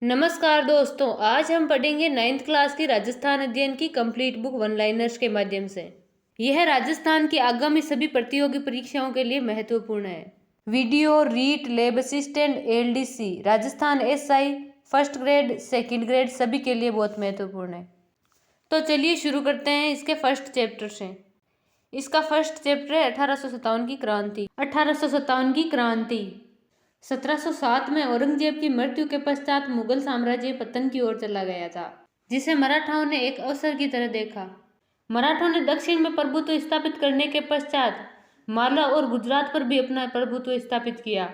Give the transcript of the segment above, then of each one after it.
नमस्कार दोस्तों, आज हम पढ़ेंगे 9th क्लास की राजस्थान अध्ययन की कंप्लीट बुक वन लाइनर्स के माध्यम से। यह राजस्थान की आगामी सभी प्रतियोगी परीक्षाओं के लिए महत्वपूर्ण है। Video, REET, lab assistant, LDC, Rajasthan SI, first grade, second grade सभी के लिए बहुत महत्वपूर्ण है। तो चलिए शुरू करते हैं इसके फर्स्ट चैप्टर से। इसका फर्स्ट चैप्टर है 1857 की क्रांति। 1857 की क्रांति 1707 में औरंगजेब की मृत्यु के पश्चात मुगल साम्राज्य पतन की ओर चला गया था, जिसे मराठाओं ने एक अवसर की तरह देखा। मराठों ने दक्षिण में प्रभुत्व स्थापित करने के पश्चात मालवा और गुजरात पर भी अपना प्रभुत्व स्थापित किया।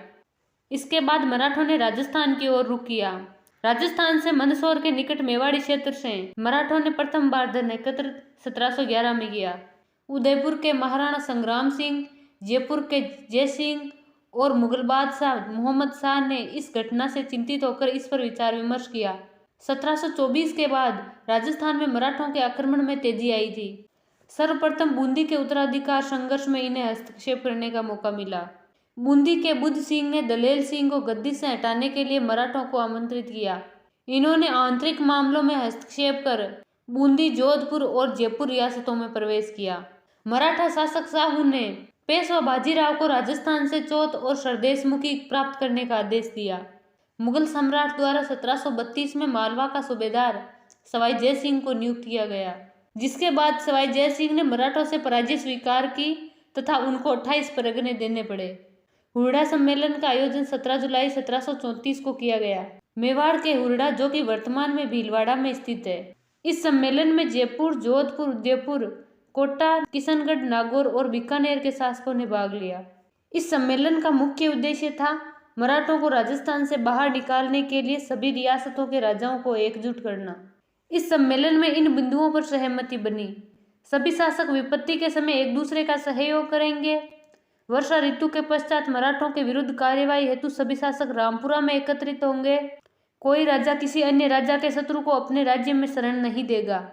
इसके बाद मराठों ने राजस्थान की ओर रुख किया। राजस्थान से मंदसौर के निकट मेवाड़ी क्षेत्र से मराठों ने प्रथम बार धन एकत्र 1711 में किया। उदयपुर के महाराणा संग्राम सिंह, जयपुर के जय सिंह और मुगल बादशाह मोहम्मद शाह ने इस घटना से चिंतित होकर इस पर विचार विमर्श किया। 1724 के बाद राजस्थान में मराठों के आक्रमण में तेजी आई थी। सर्वप्रथम बूंदी के उत्तराधिकार संघर्ष में इन्हें हस्तक्षेप करने का मौका मिला। बूंदी के बुद्ध सिंह ने दलेल सिंह को गद्दी से हटाने के लिए मराठों को आमंत्रित किया। इन्होंने आंतरिक मामलों में हस्तक्षेप कर बूंदी, जोधपुर और जयपुर रियासतों में प्रवेश किया। मराठा शासक शाहू ने पेशवा बाजीराव को राजस्थान से चौथ और सरदेशमुखी प्राप्त करने का आदेश दिया। मुगल सम्राट द्वारा 1732 में मालवा का सूबेदार सवाई जय सिंह को नियुक्त किया गया, जिसके बाद सवाई जय सिंह ने मराठों से पराजय स्वीकार की तथा उनको 28 परगने देने पड़े। हुरडा सम्मेलन का आयोजन 17 जुलाई 1734 को किया गया। मेवाड़ के हुरडा, जो कि वर्तमान में भीलवाड़ा में स्थित है। इस सम्मेलन में जयपुर, जोधपुर, उदयपुर, कोटा, किशनगढ़, नागौर और बीकानेर के शासकों ने भाग लिया। इस सम्मेलन का मुख्य उद्देश्य था मराठों को राजस्थान से बाहर निकालने के लिए सभी रियासतों के राजाओं को एकजुट करना। इस सम्मेलन में इन बिंदुओं पर सहमति बनी। सभी शासक विपत्ति के समय एक दूसरे का सहयोग करेंगे। वर्षा ऋतु के पश्चात मराठों के विरुद्ध कार्यवाही हेतु सभी शासक रामपुरा में एकत्रित होंगे। कोई राजा किसी अन्य राजा के शत्रु को अपने राज्य में शरण नहीं देगा।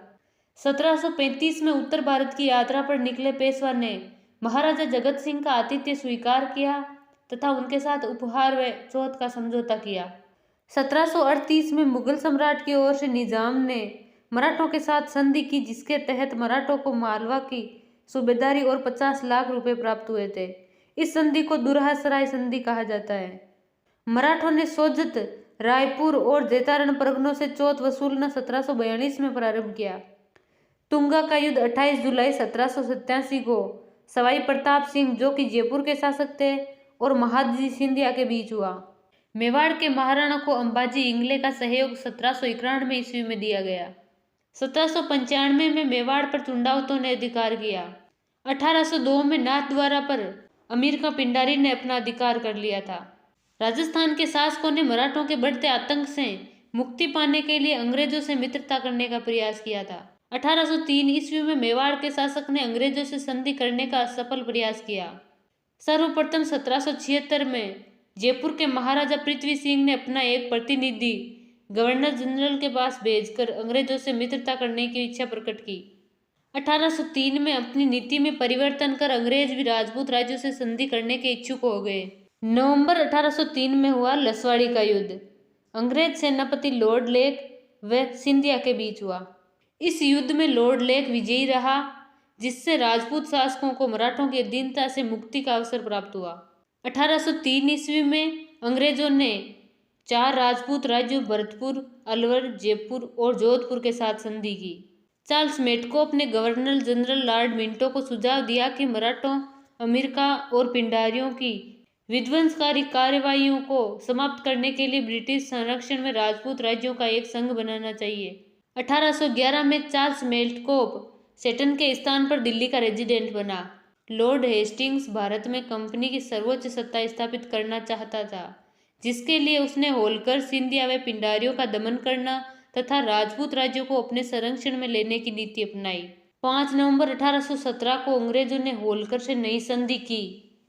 1735 में उत्तर भारत की यात्रा पर निकले पेशवा ने महाराजा जगत सिंह का आतिथ्य स्वीकार किया तथा उनके साथ उपहार व चौथ का समझौता किया। 1738 में मुगल सम्राट की ओर से निजाम ने मराठों के साथ संधि की, जिसके तहत मराठों को मालवा की सूबेदारी और 50 लाख रुपए प्राप्त हुए थे। इस संधि को दुरहासराय संधि कहा जाता है। मराठों ने सोजत, रायपुर और जैतारण परगनों से चौथ वसूलना 1742 में प्रारंभ किया। तुंगा का युद्ध 28 जुलाई 1787 को सवाई प्रताप सिंह, जो कि जयपुर के शासक थे, और महादजी सिंधिया के बीच हुआ। मेवाड़ के महाराणा को अंबाजी इंगले का सहयोग 1791 ईस्वी में दिया गया। 1795 में मेवाड़ पर चुंडावतों ने अधिकार किया। 1802 में नाथद्वारा पर अमीर का पिंडारी ने अपना अधिकार कर लिया था। राजस्थान के शासकों ने मराठों के बढ़ते आतंक से मुक्ति पाने के लिए अंग्रेजों से मित्रता करने का प्रयास किया था। 1803 ईस्वी में मेवाड़ के शासक ने अंग्रेजों से संधि करने का असफल प्रयास किया। सर्वप्रथम 1776 में जयपुर के महाराजा पृथ्वी सिंह ने अपना एक प्रतिनिधि गवर्नर जनरल के पास भेजकर अंग्रेजों से मित्रता करने की इच्छा प्रकट की। 1803 में अपनी नीति में परिवर्तन कर अंग्रेज भी राजपूत राज्यों से संधि करने के इच्छुक हो गए। नवंबर 1803 में हुआ लसवाड़ी का युद्ध। अंग्रेज सेनापति लॉर्ड लेक व सिंधिया के बीच हुआ। इस युद्ध में लॉर्ड लेक विजयी रहा, जिससे राजपूत शासकों को मराठों की अधीनता से मुक्ति का अवसर प्राप्त हुआ। 1803 ईस्वी में अंग्रेजों ने 4 राजपूत राज्यों भरतपुर, अलवर, जयपुर और जोधपुर के साथ संधि की। चार्ल्स मेटकोप ने गवर्नर जनरल लॉर्ड मिंटो को सुझाव दिया कि मराठों, अमेरिका और पिंडारियों की विध्वंसकारी कार्यवाहियों को समाप्त करने के लिए ब्रिटिश संरक्षण में राजपूत राज्यों का एक संघ बनाना चाहिए। 1811 में चार्ल्स मेटकोप सेटन के स्थान पर दिल्ली का रेजिडेंट बना। लॉर्ड हेस्टिंग्स भारत में कंपनी की सर्वोच्च सत्ता स्थापित करना चाहता था, जिसके लिए उसने होलकर, सिंधिया व पिंडारियों का दमन करना तथा राजपूत राज्यों को अपने संरक्षण में लेने की नीति अपनाई। 5 नवंबर 1817 को अंग्रेजों ने होलकर से नई संधि की,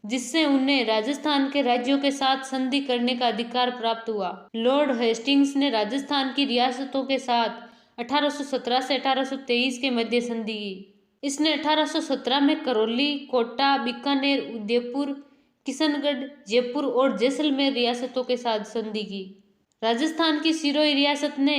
जिससे उन्हें राजस्थान के राज्यों के साथ संधि करने का अधिकार प्राप्त हुआ। लॉर्ड हेस्टिंग्स ने राजस्थान की रियासतों के साथ 1817 से 1823 के मध्य संधि की। इसने 1817 में करौली, कोटा, बीकानेर, उदयपुर, किशनगढ़, जयपुर और जैसलमेर रियासतों के साथ संधि की। राजस्थान की सिरोही रियासत ने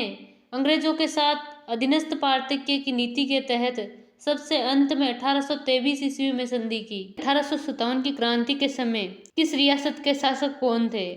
अंग्रेजों के साथ अधीनस्थ पार्थिक्य की नीति के तहत सबसे अंत में 1823 ईस्वी में संधि की। 1857 की क्रांति के समय किस रियासत के शासक कौन थे,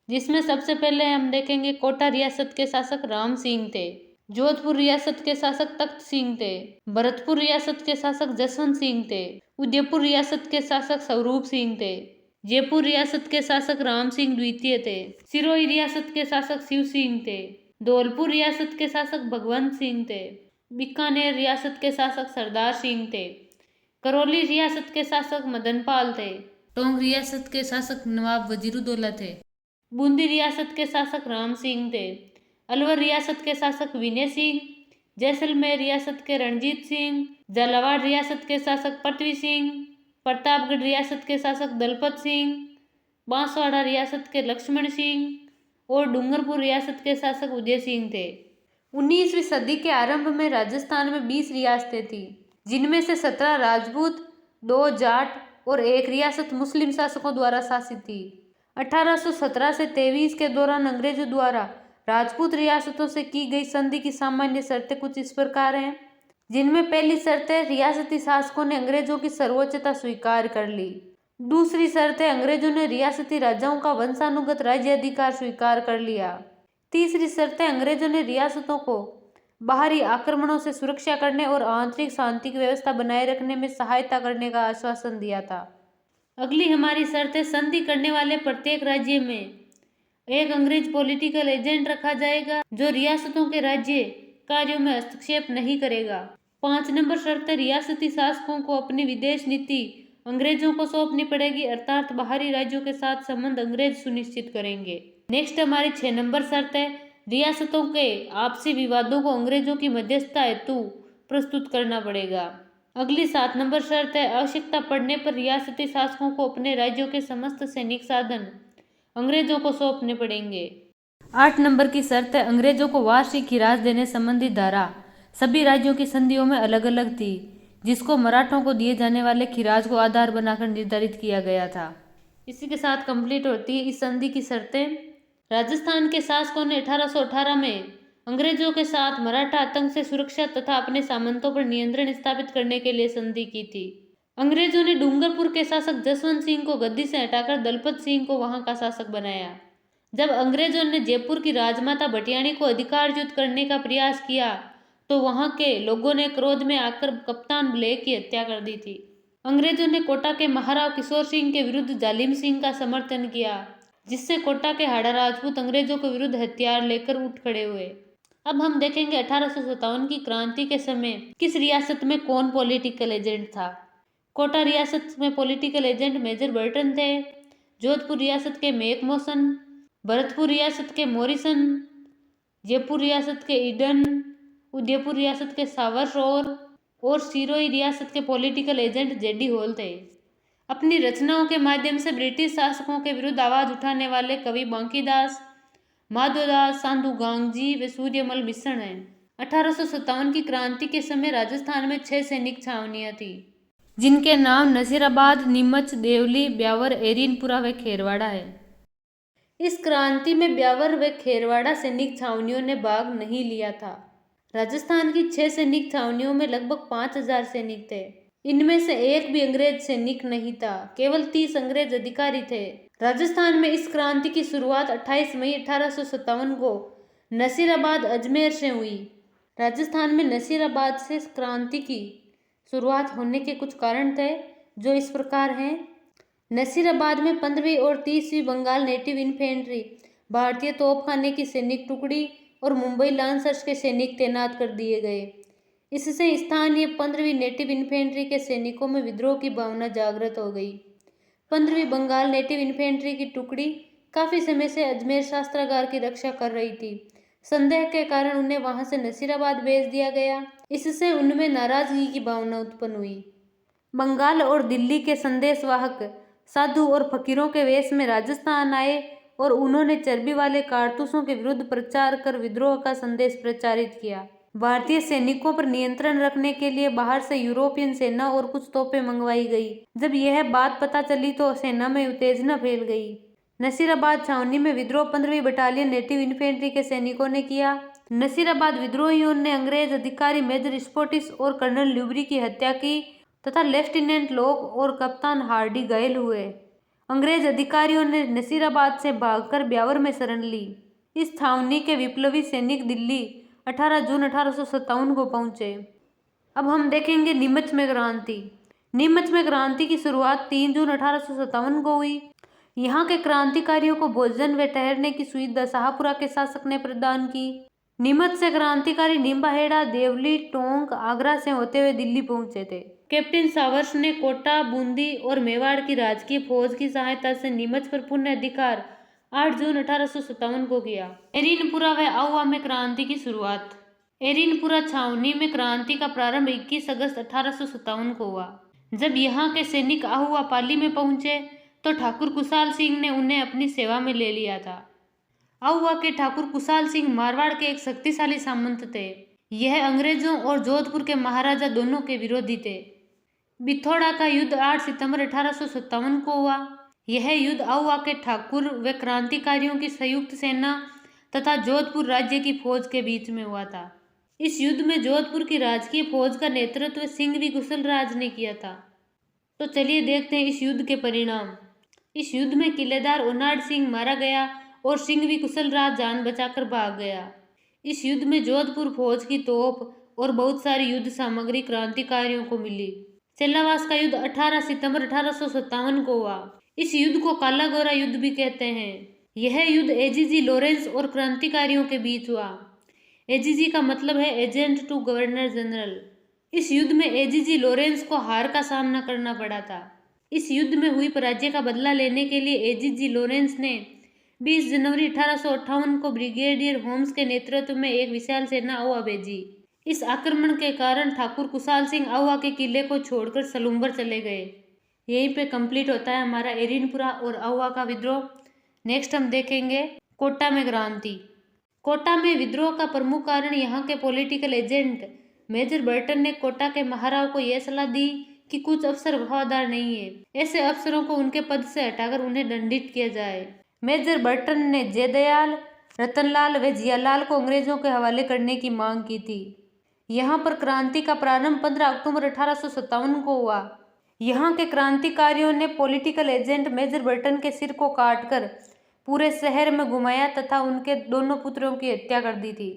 जिसमें सबसे पहले हम देखेंगे कोटा रियासत के शासक राम सिंह थे, जोधपुर रियासत के शासक तख्त सिंह थे, भरतपुर रियासत के शासक जसवंत सिंह थे, उदयपुर रियासत के शासक स्वरूप सिंह थे, जयपुर रियासत के शासक राम सिंह द्वितीय थे, सिरोही रियासत के शासक शिव सिंह थे, धौलपुर रियासत के शासक भगवंत सिंह थे, बीकानेर रियासत के शासक सरदार सिंह थे, करौली रियासत के शासक मदनपाल थे, टोंक रियासत के शासक नवाब वजीरुद्दौला थे, बूंदी रियासत के शासक राम सिंह थे, अलवर रियासत के शासक विनय सिंह, जैसलमेर रियासत के रणजीत सिंह, झालावाड़ रियासत के शासक पृथ्वी सिंह, प्रतापगढ़ रियासत के शासक दलपत सिंह, बांसवाड़ा रियासत के लक्ष्मण सिंह और डूंगरपुर रियासत के शासक उदय सिंह थे। 19वीं सदी के आरंभ में राजस्थान में 20 रियासतें थीं, जिनमें से 17 राजपूत, 2 जाट और 1 रियासत मुस्लिम शासकों द्वारा शासित थी। 1817 से 23 के दौरान अंग्रेजों द्वारा राजपूत रियासतों से की गई संधि की सामान्य शर्तें कुछ इस प्रकार हैं, जिनमें पहली शर्त है रियासती शासकों ने अंग्रेजों की सर्वोच्चता स्वीकार कर ली। दूसरी शर्त है अंग्रेजों ने रियासती राजाओं का वंशानुगत राज्य अधिकार स्वीकार कर लिया। तीसरी शर्त है अंग्रेजों ने रियासतों को बाहरी आक्रमणों से सुरक्षा करने और आंतरिक शांति की व्यवस्था बनाए रखने में सहायता करने का आश्वासन दिया था। अगली हमारी शर्त है संधि करने वाले प्रत्येक राज्य में एक अंग्रेज पॉलिटिकल एजेंट रखा जाएगा जो रियासतों के राज्य कार्यों में हस्तक्षेप नहीं करेगा। 5 नंबर शर्त है रियासती शासकों को अपनी विदेश नीति अंग्रेजों को सौंपनी पड़ेगी, अर्थात बाहरी राज्यों के साथ संबंध अंग्रेज सुनिश्चित करेंगे। नेक्स्ट हमारी 6 नंबर शर्त है रियासतों के आपसी विवादों को अंग्रेजों की मध्यस्थता हेतु प्रस्तुत करना पड़ेगा। अगली 7 नंबर शर्त है आवश्यकता पड़ने पर रियासती शासकों को अपने राज्यों के समस्त सैनिक साधन अंग्रेजों को सौंपने पड़ेंगे। 8 नंबर की शर्त है अंग्रेजों को वार्षिक खिराज देने संबंधी धारा सभी राज्यों की संधियों में अलग अलग थी, जिसको मराठों को दिए जाने वाले खिराज को आधार बनाकर निर्धारित किया गया था। इसी के साथ कंप्लीट होती है इस संधि की शर्तें। राजस्थान के शासकों ने 1818 में अंग्रेजों के साथ मराठा आतंक से सुरक्षा तथा अपने सामंतों पर नियंत्रण स्थापित करने के लिए संधि की थी। अंग्रेजों ने डूंगरपुर के शासक जसवंत सिंह को गद्दी से हटाकर दलपत सिंह को वहां का शासक बनाया। जब अंग्रेजों ने जयपुर की राजमाता भटियाणी को अधिकारच्युत करने का प्रयास किया तो वहां के लोगों ने क्रोध में आकर कप्तान ब्लेक की हत्या कर दी थी। अंग्रेजों ने कोटा के महाराव किशोर सिंह के विरुद्ध जालिम सिंह का समर्थन किया, जिससे कोटा के हाड़ा राजपूत अंग्रेजों के विरुद्ध हथियार लेकर उठ खड़े हुए। अब हम देखेंगे 1857 की क्रांति के समय किस रियासत में कौन पॉलिटिकल एजेंट था। कोटा रियासत में पॉलिटिकल एजेंट मेजर बर्टन थे, जोधपुर रियासत के मेक मोशन, भरतपुर रियासत के मॉरिसन, जयपुर रियासत के ईडन, उदयपुर रियासत के सावरशोर और सिरोही रियासत के पॉलिटिकल एजेंट जेडी हॉल थे। अपनी रचनाओं के माध्यम से ब्रिटिश शासकों के विरुद्ध आवाज उठाने वाले कवि बांकीदास, माधोदास, साधु गांगजी व सूर्यमल मिश्रण हैं। 1857 की क्रांति के समय राजस्थान में 6 सैनिक छावनियां थी, जिनके नाम नसीराबाद, नीमच, देवली, ब्यावर, एरिनपुरा व खेरवाड़ा है। इस क्रांति में ब्यावर व खेरवाड़ा सैनिक छावनियों ने भाग नहीं लिया था। राजस्थान की 6 सैनिक छावनियों में लगभग 5000 सैनिक थे। इनमें से एक भी अंग्रेज सैनिक नहीं था, केवल 30 अंग्रेज अधिकारी थे। राजस्थान में इस क्रांति की शुरुआत 28 मई 1857 को नसीराबाद अजमेर से हुई। राजस्थान में नसीराबाद से क्रांति की शुरुआत होने के कुछ कारण थे, जो इस प्रकार हैं। नसीराबाद में 15वीं और 30वीं बंगाल नेटिव इन्फेंट्री, भारतीय तोपखाने की सैनिक टुकड़ी और मुंबई लांसर्स के सैनिक तैनात कर दिए गए। इससे स्थानीय 15वीं नेटिव इन्फेंट्री के सैनिकों में विद्रोह की भावना जागृत हो गई। 15वीं बंगाल नेटिव इन्फेंट्री की टुकड़ी काफी समय से अजमेर शास्त्रागार की रक्षा कर रही थी। संदेह के कारण उन्हें वहां से नसीराबाद भेज दिया गया। इससे उनमें नाराजगी की भावना उत्पन्न हुई। बंगाल और दिल्ली के संदेशवाहक साधु और फकीरों के वेश में राजस्थान आए और उन्होंने चर्बी वाले कारतूसों के विरुद्ध प्रचार कर विद्रोह का संदेश प्रचारित किया। भारतीय सैनिकों पर नियंत्रण रखने के लिए बाहर से यूरोपियन सेना और कुछ तोपें मंगवाई गई। जब यह बात पता चली तो सेना में उत्तेजना फैल गई। नसीराबाद छावनी में विद्रोह 15वीं बटालियन नेटिव इन्फेंट्री के सैनिकों ने किया। नसीराबाद विद्रोहियों ने अंग्रेज अधिकारी मेजर स्पोटिस और कर्नल ल्यूबरी की हत्या की तथा लेफ्टिनेंट लॉक और कप्तान हार्डी घायल हुए। अंग्रेज अधिकारियों ने नसीराबाद से भागकर ब्यावर में शरण ली। इस छावनी के विप्लवी सैनिक दिल्ली 18 जून 1857 को पहुंचे। अब हम देखेंगे नीमच में क्रांति। नीमच में क्रांति की शुरुआत 3 जून 1857 को हुई। यहाँ के क्रांतिकारियों को भोजन व ठहरने की सुविधा शाहपुरा के शासक ने प्रदान की। नीमच से क्रांतिकारी निम्बाहेड़ा, देवली, टोंक, आगरा से होते हुए दिल्ली पहुंचे थे। कैप्टन सावर्स ने कोटा, बूंदी और मेवाड़ की राजकीय फौज की सहायता से नीमच पर पुनः अधिकार 8 जून 1857 को किया। एरिनपुरा व आहुआ में क्रांति की शुरुआत। एरिनपुरा छावनी में क्रांति का प्रारंभ 21 अगस्त 1857 को हुआ। जब यहाँ के सैनिक आहुआ पाली में पहुंचे तो ठाकुर कुशाल सिंह ने उन्हें अपनी सेवा में ले लिया था। आहुआ के ठाकुर कुशाल सिंह मारवाड़ के एक शक्तिशाली सामंत थे। यह अंग्रेजों और जोधपुर के महाराजा दोनों के विरोधी थे। बिथोड़ा का युद्ध 8 सितंबर 1857 को हुआ। यह युद्ध आहुआ के ठाकुर व क्रांतिकारियों की संयुक्त सेना तथा जोधपुर राज्य की फौज के बीच में हुआ था। इस युद्ध में जोधपुर की राजकीय फौज का नेतृत्व सिंघवी कुशलराज ने किया था। तो चलिए देखते हैं इस युद्ध के परिणाम। इस युद्ध में किलेदार ओनाड सिंह मारा गया और सिंघवी कुशलराज जान बचाकर भाग गया। इस युद्ध में जोधपुर फौज की तोप और बहुत सारी युद्ध सामग्री क्रांतिकारियों को मिली। चेलावास का युद्ध 18 सितंबर 1857 को हुआ। इस युद्ध को काला गोरा युद्ध भी कहते हैं। यह युद्ध एजीजी लॉरेंस और क्रांतिकारियों के बीच हुआ। एजीजी का मतलब है एजेंट टू गवर्नर जनरल। इस युद्ध में एजीजी लॉरेंस को हार का सामना करना पड़ा था। इस युद्ध में हुई पराजय का बदला लेने के लिए एजीजी लॉरेंस ने 20 जनवरी 1858 को ब्रिगेडियर होम्स के नेतृत्व में एक विशाल सेना आहुआ भेजी। इस आक्रमण के कारण ठाकुर कुशाल सिंह आहुआ के किले को छोड़कर सलूम्बर चले गए। यहीं पे कंप्लीट होता है हमारा एरिनपुरा और आहुआ का विद्रोह। नेक्स्ट हम देखेंगे कोटा में क्रांति। कोटा में विद्रोह का प्रमुख कारण यहाँ के पॉलिटिकल एजेंट मेजर बर्टन ने कोटा के महाराव को यह सलाह दी कि कुछ अफसर वफादार नहीं है, ऐसे अफसरों को उनके पद से हटाकर उन्हें दंडित किया जाए। मेजर बर्टन ने जयदयाल, रतनलाल व जियालाल को अंग्रेजों के हवाले करने की मांग की थी। यहाँ पर क्रांति का प्रारंभ 15 अक्टूबर 1857 को हुआ। यहाँ के क्रांतिकारियों ने पॉलिटिकल एजेंट मेजर बर्टन के सिर को काटकर पूरे शहर में घुमाया तथा उनके दोनों पुत्रों की हत्या कर दी थी।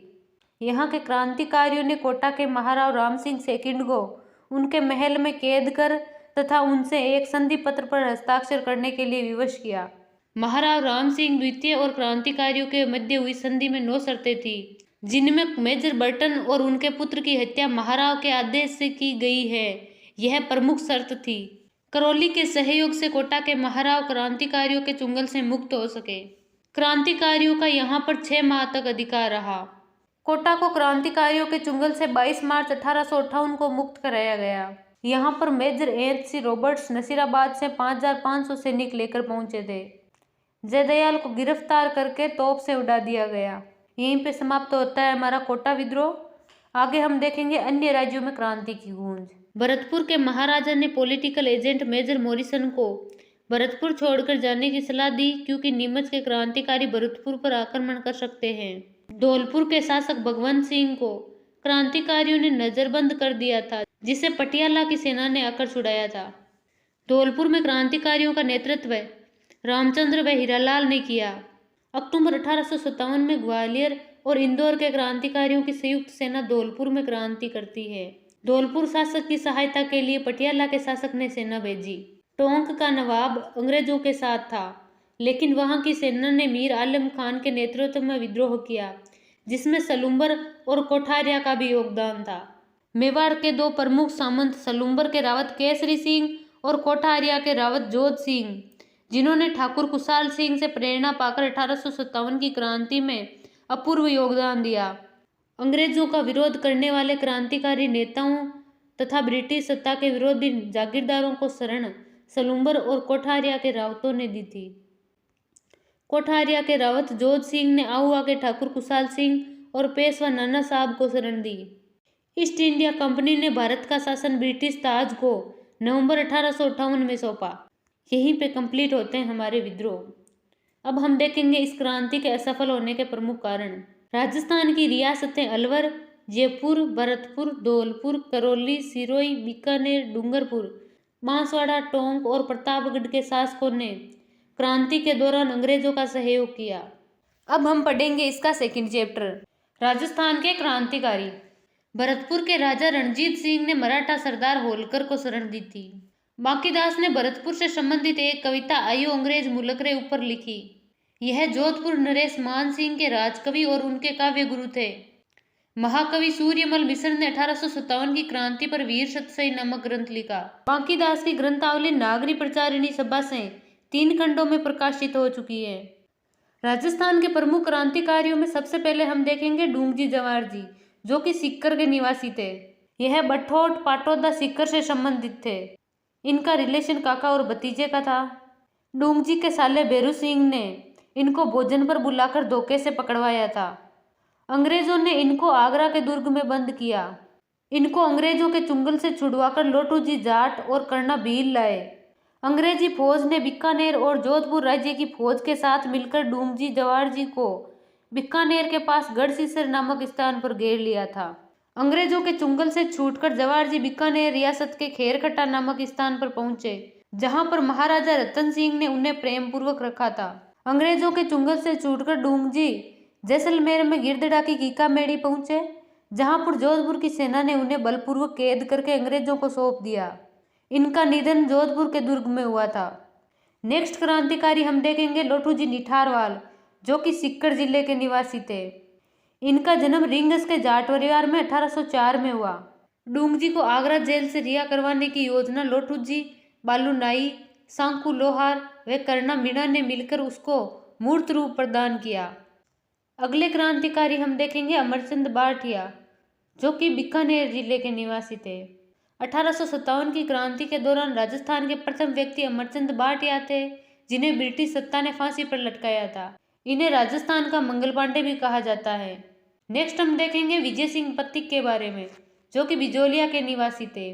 यहाँ के क्रांतिकारियों ने कोटा के महाराव राम सिंह सेकंड को उनके महल में कैद कर तथा उनसे एक संधि पत्र पर हस्ताक्षर करने के लिए विवश किया। महाराव राम सिंह द्वितीय और क्रांतिकारियों के मध्य हुई संधि में 9 शर्तें थी, जिनमें मेजर बर्टन और उनके पुत्र की हत्या महाराव के आदेश से की गई है, यह प्रमुख शर्त थी। करौली के सहयोग से कोटा के महाराव क्रांतिकारियों के चुंगल से मुक्त हो सके। क्रांतिकारियों का यहाँ पर 6 माह तक अधिकार रहा। कोटा को क्रांतिकारियों के चुंगल से 22 मार्च 1858 को मुक्त कराया गया। यहाँ पर मेजर एच.सी. रॉबर्ट्स नसीराबाद से 5500 सैनिक लेकर पहुंचे थे। जयदयाल को गिरफ्तार करके तोप से उड़ा दिया गया। यहीं पे समाप्त होता है हमारा कोटा विद्रोह। आगे हम देखेंगे अन्य राज्यों में क्रांति की गूंज। भरतपुर के महाराजा ने पॉलिटिकल एजेंट मेजर मॉरिसन को भरतपुर छोड़कर जाने की सलाह दी, क्योंकि नीमच के क्रांतिकारी भरतपुर पर आक्रमण कर सकते हैं। धौलपुर के शासक भगवंत सिंह को क्रांतिकारियों ने नजरबंद कर दिया था, जिसे पटियाला की सेना ने आकर छुड़ाया था। धौलपुर में क्रांतिकारियों का नेतृत्व रामचंद्र व हीरालाल ने किया। अक्टूबर 1857 में ग्वालियर और इंदौर के क्रांतिकारियों की संयुक्त सेना धौलपुर में क्रांति करती है। धौलपुर शासक की सहायता के लिए पटियाला के शासक ने सेना भेजी। टोंक का नवाब अंग्रेजों के साथ था, लेकिन वहां की सेना ने मीर आलम खान के नेतृत्व में विद्रोह किया, जिसमें सलूम्बर और कोठारिया का भी योगदान था। मेवाड़ के 2 प्रमुख सामंत सलूम्बर के रावत केसरी सिंह और कोठारिया के रावत जोध सिंह, जिन्होंने ठाकुर कुशाल सिंह से प्रेरणा पाकर 1857 की क्रांति में अपूर्व योगदान दिया। अंग्रेजों का विरोध करने वाले क्रांतिकारी नेताओं तथा ब्रिटिश सत्ता के विरोधी जागीरदारों को शरण सलूम्बर और कोठारिया के रावतों ने दी थी। कोठारिया के रावत जोध सिंह ने आहुआ के ठाकुर कुशाल सिंह और पेशवा नाना साहब को शरण दी। ईस्ट इंडिया कंपनी ने भारत का शासन ब्रिटिश ताज को नवंबर 1858 में सौंपा। यहीं पे कंप्लीट होते हैं हमारे विद्रोह। अब हम देखेंगे इस क्रांति के असफल होने के प्रमुख कारण। राजस्थान की रियासतें अलवर, जयपुर, भरतपुर, धौलपुर, करौली, सिरोही, बीकानेर, डूंगरपुर, बांसवाड़ा, टोंक और प्रतापगढ़ के शासकों ने क्रांति के दौरान अंग्रेजों का सहयोग किया। अब हम पढ़ेंगे इसका सेकंड चैप्टर, राजस्थान के क्रांतिकारी। भरतपुर के राजा रणजीत सिंह ने मराठा सरदार होलकर को शरण दी थी। बांकीदास ने भरतपुर से संबंधित एक कविता आयो अंग्रेज मुलक रे ऊपर लिखी। यह जोधपुर नरेश मान सिंह के राजकवि और उनके काव्य गुरु थे। महाकवि सूर्यमल मिश्र ने 1857 की क्रांति पर वीर सतसई नामक ग्रंथ लिखा। बांकीदास की ग्रंथावली नागरी प्रचारिणी सभा से 3 खंडों में प्रकाशित हो चुकी है। राजस्थान के प्रमुख क्रांतिकारियों में सबसे पहले हम देखेंगे डूंगजी जवाहर जी, जो कि सीकर के निवासी थे। यह बठोट पाटौदा सीकर से संबंधित थे। इनका रिलेशन काका और भतीजे का था। डूंगजी के साले बेरू सिंह ने इनको भोजन पर बुलाकर धोखे से पकड़वाया था। अंग्रेजों ने इनको आगरा के दुर्ग में बंद किया। इनको अंग्रेजों के चुंगल से छुड़वाकर लोटूजी जाट और कर्णा भील लाए। अंग्रेजी फौज ने बीकानेर और जोधपुर राज्य की फौज के साथ मिलकर डूंगजी जवाहर जी को बीकानेर के पास गढ़सीसर नामक स्थान पर घेर लिया था। अंग्रेजों के चुंगल से छूटकर जवाहर जी बीकानेर रियासत के खेरकटा नामक स्थान पर पहुंचे, जहां पर महाराजा रतन सिंह ने उन्हें प्रेम पूर्वक रखा था। अंग्रेजों के चुंगल से छूटकर डूंगजी जैसलमेर में गिरदड़ा की कीकामेड़ी पहुंचे, जहां पर जोधपुर की सेना ने उन्हें बलपूर्वक कैद करके अंग्रेजों को सौंप दिया। इनका निधन जोधपुर के दुर्ग में हुआ था। नेक्स्ट क्रांतिकारी हम देखेंगे लोटूजी निठारवाल, जो कि सीकर जिले के निवासी थे। इनका जन्म रिंगस के जाट परिवार में 1804 में हुआ। डूंगजी को आगरा जेल से रिहा करवाने की योजना लोटूजी, बालू नाई, सांकू लोहार व कर्णा मीणा ने मिलकर उसको मूर्त रूप प्रदान किया। अगले क्रांतिकारी हम देखेंगे अमरचंद बारठिया, जो कि बीकानेर जिले के निवासी थे। 1857 की क्रांति के दौरान राजस्थान के प्रथम व्यक्ति अमरचंद बारठिया थे, जिन्हें ब्रिटिश सत्ता ने फांसी पर लटकाया था। इन्हें राजस्थान का मंगल पांडे भी कहा जाता है। नेक्स्ट हम देखेंगे विजय सिंह पत्तिक के बारे में, जो कि बिजोलिया के निवासी थे।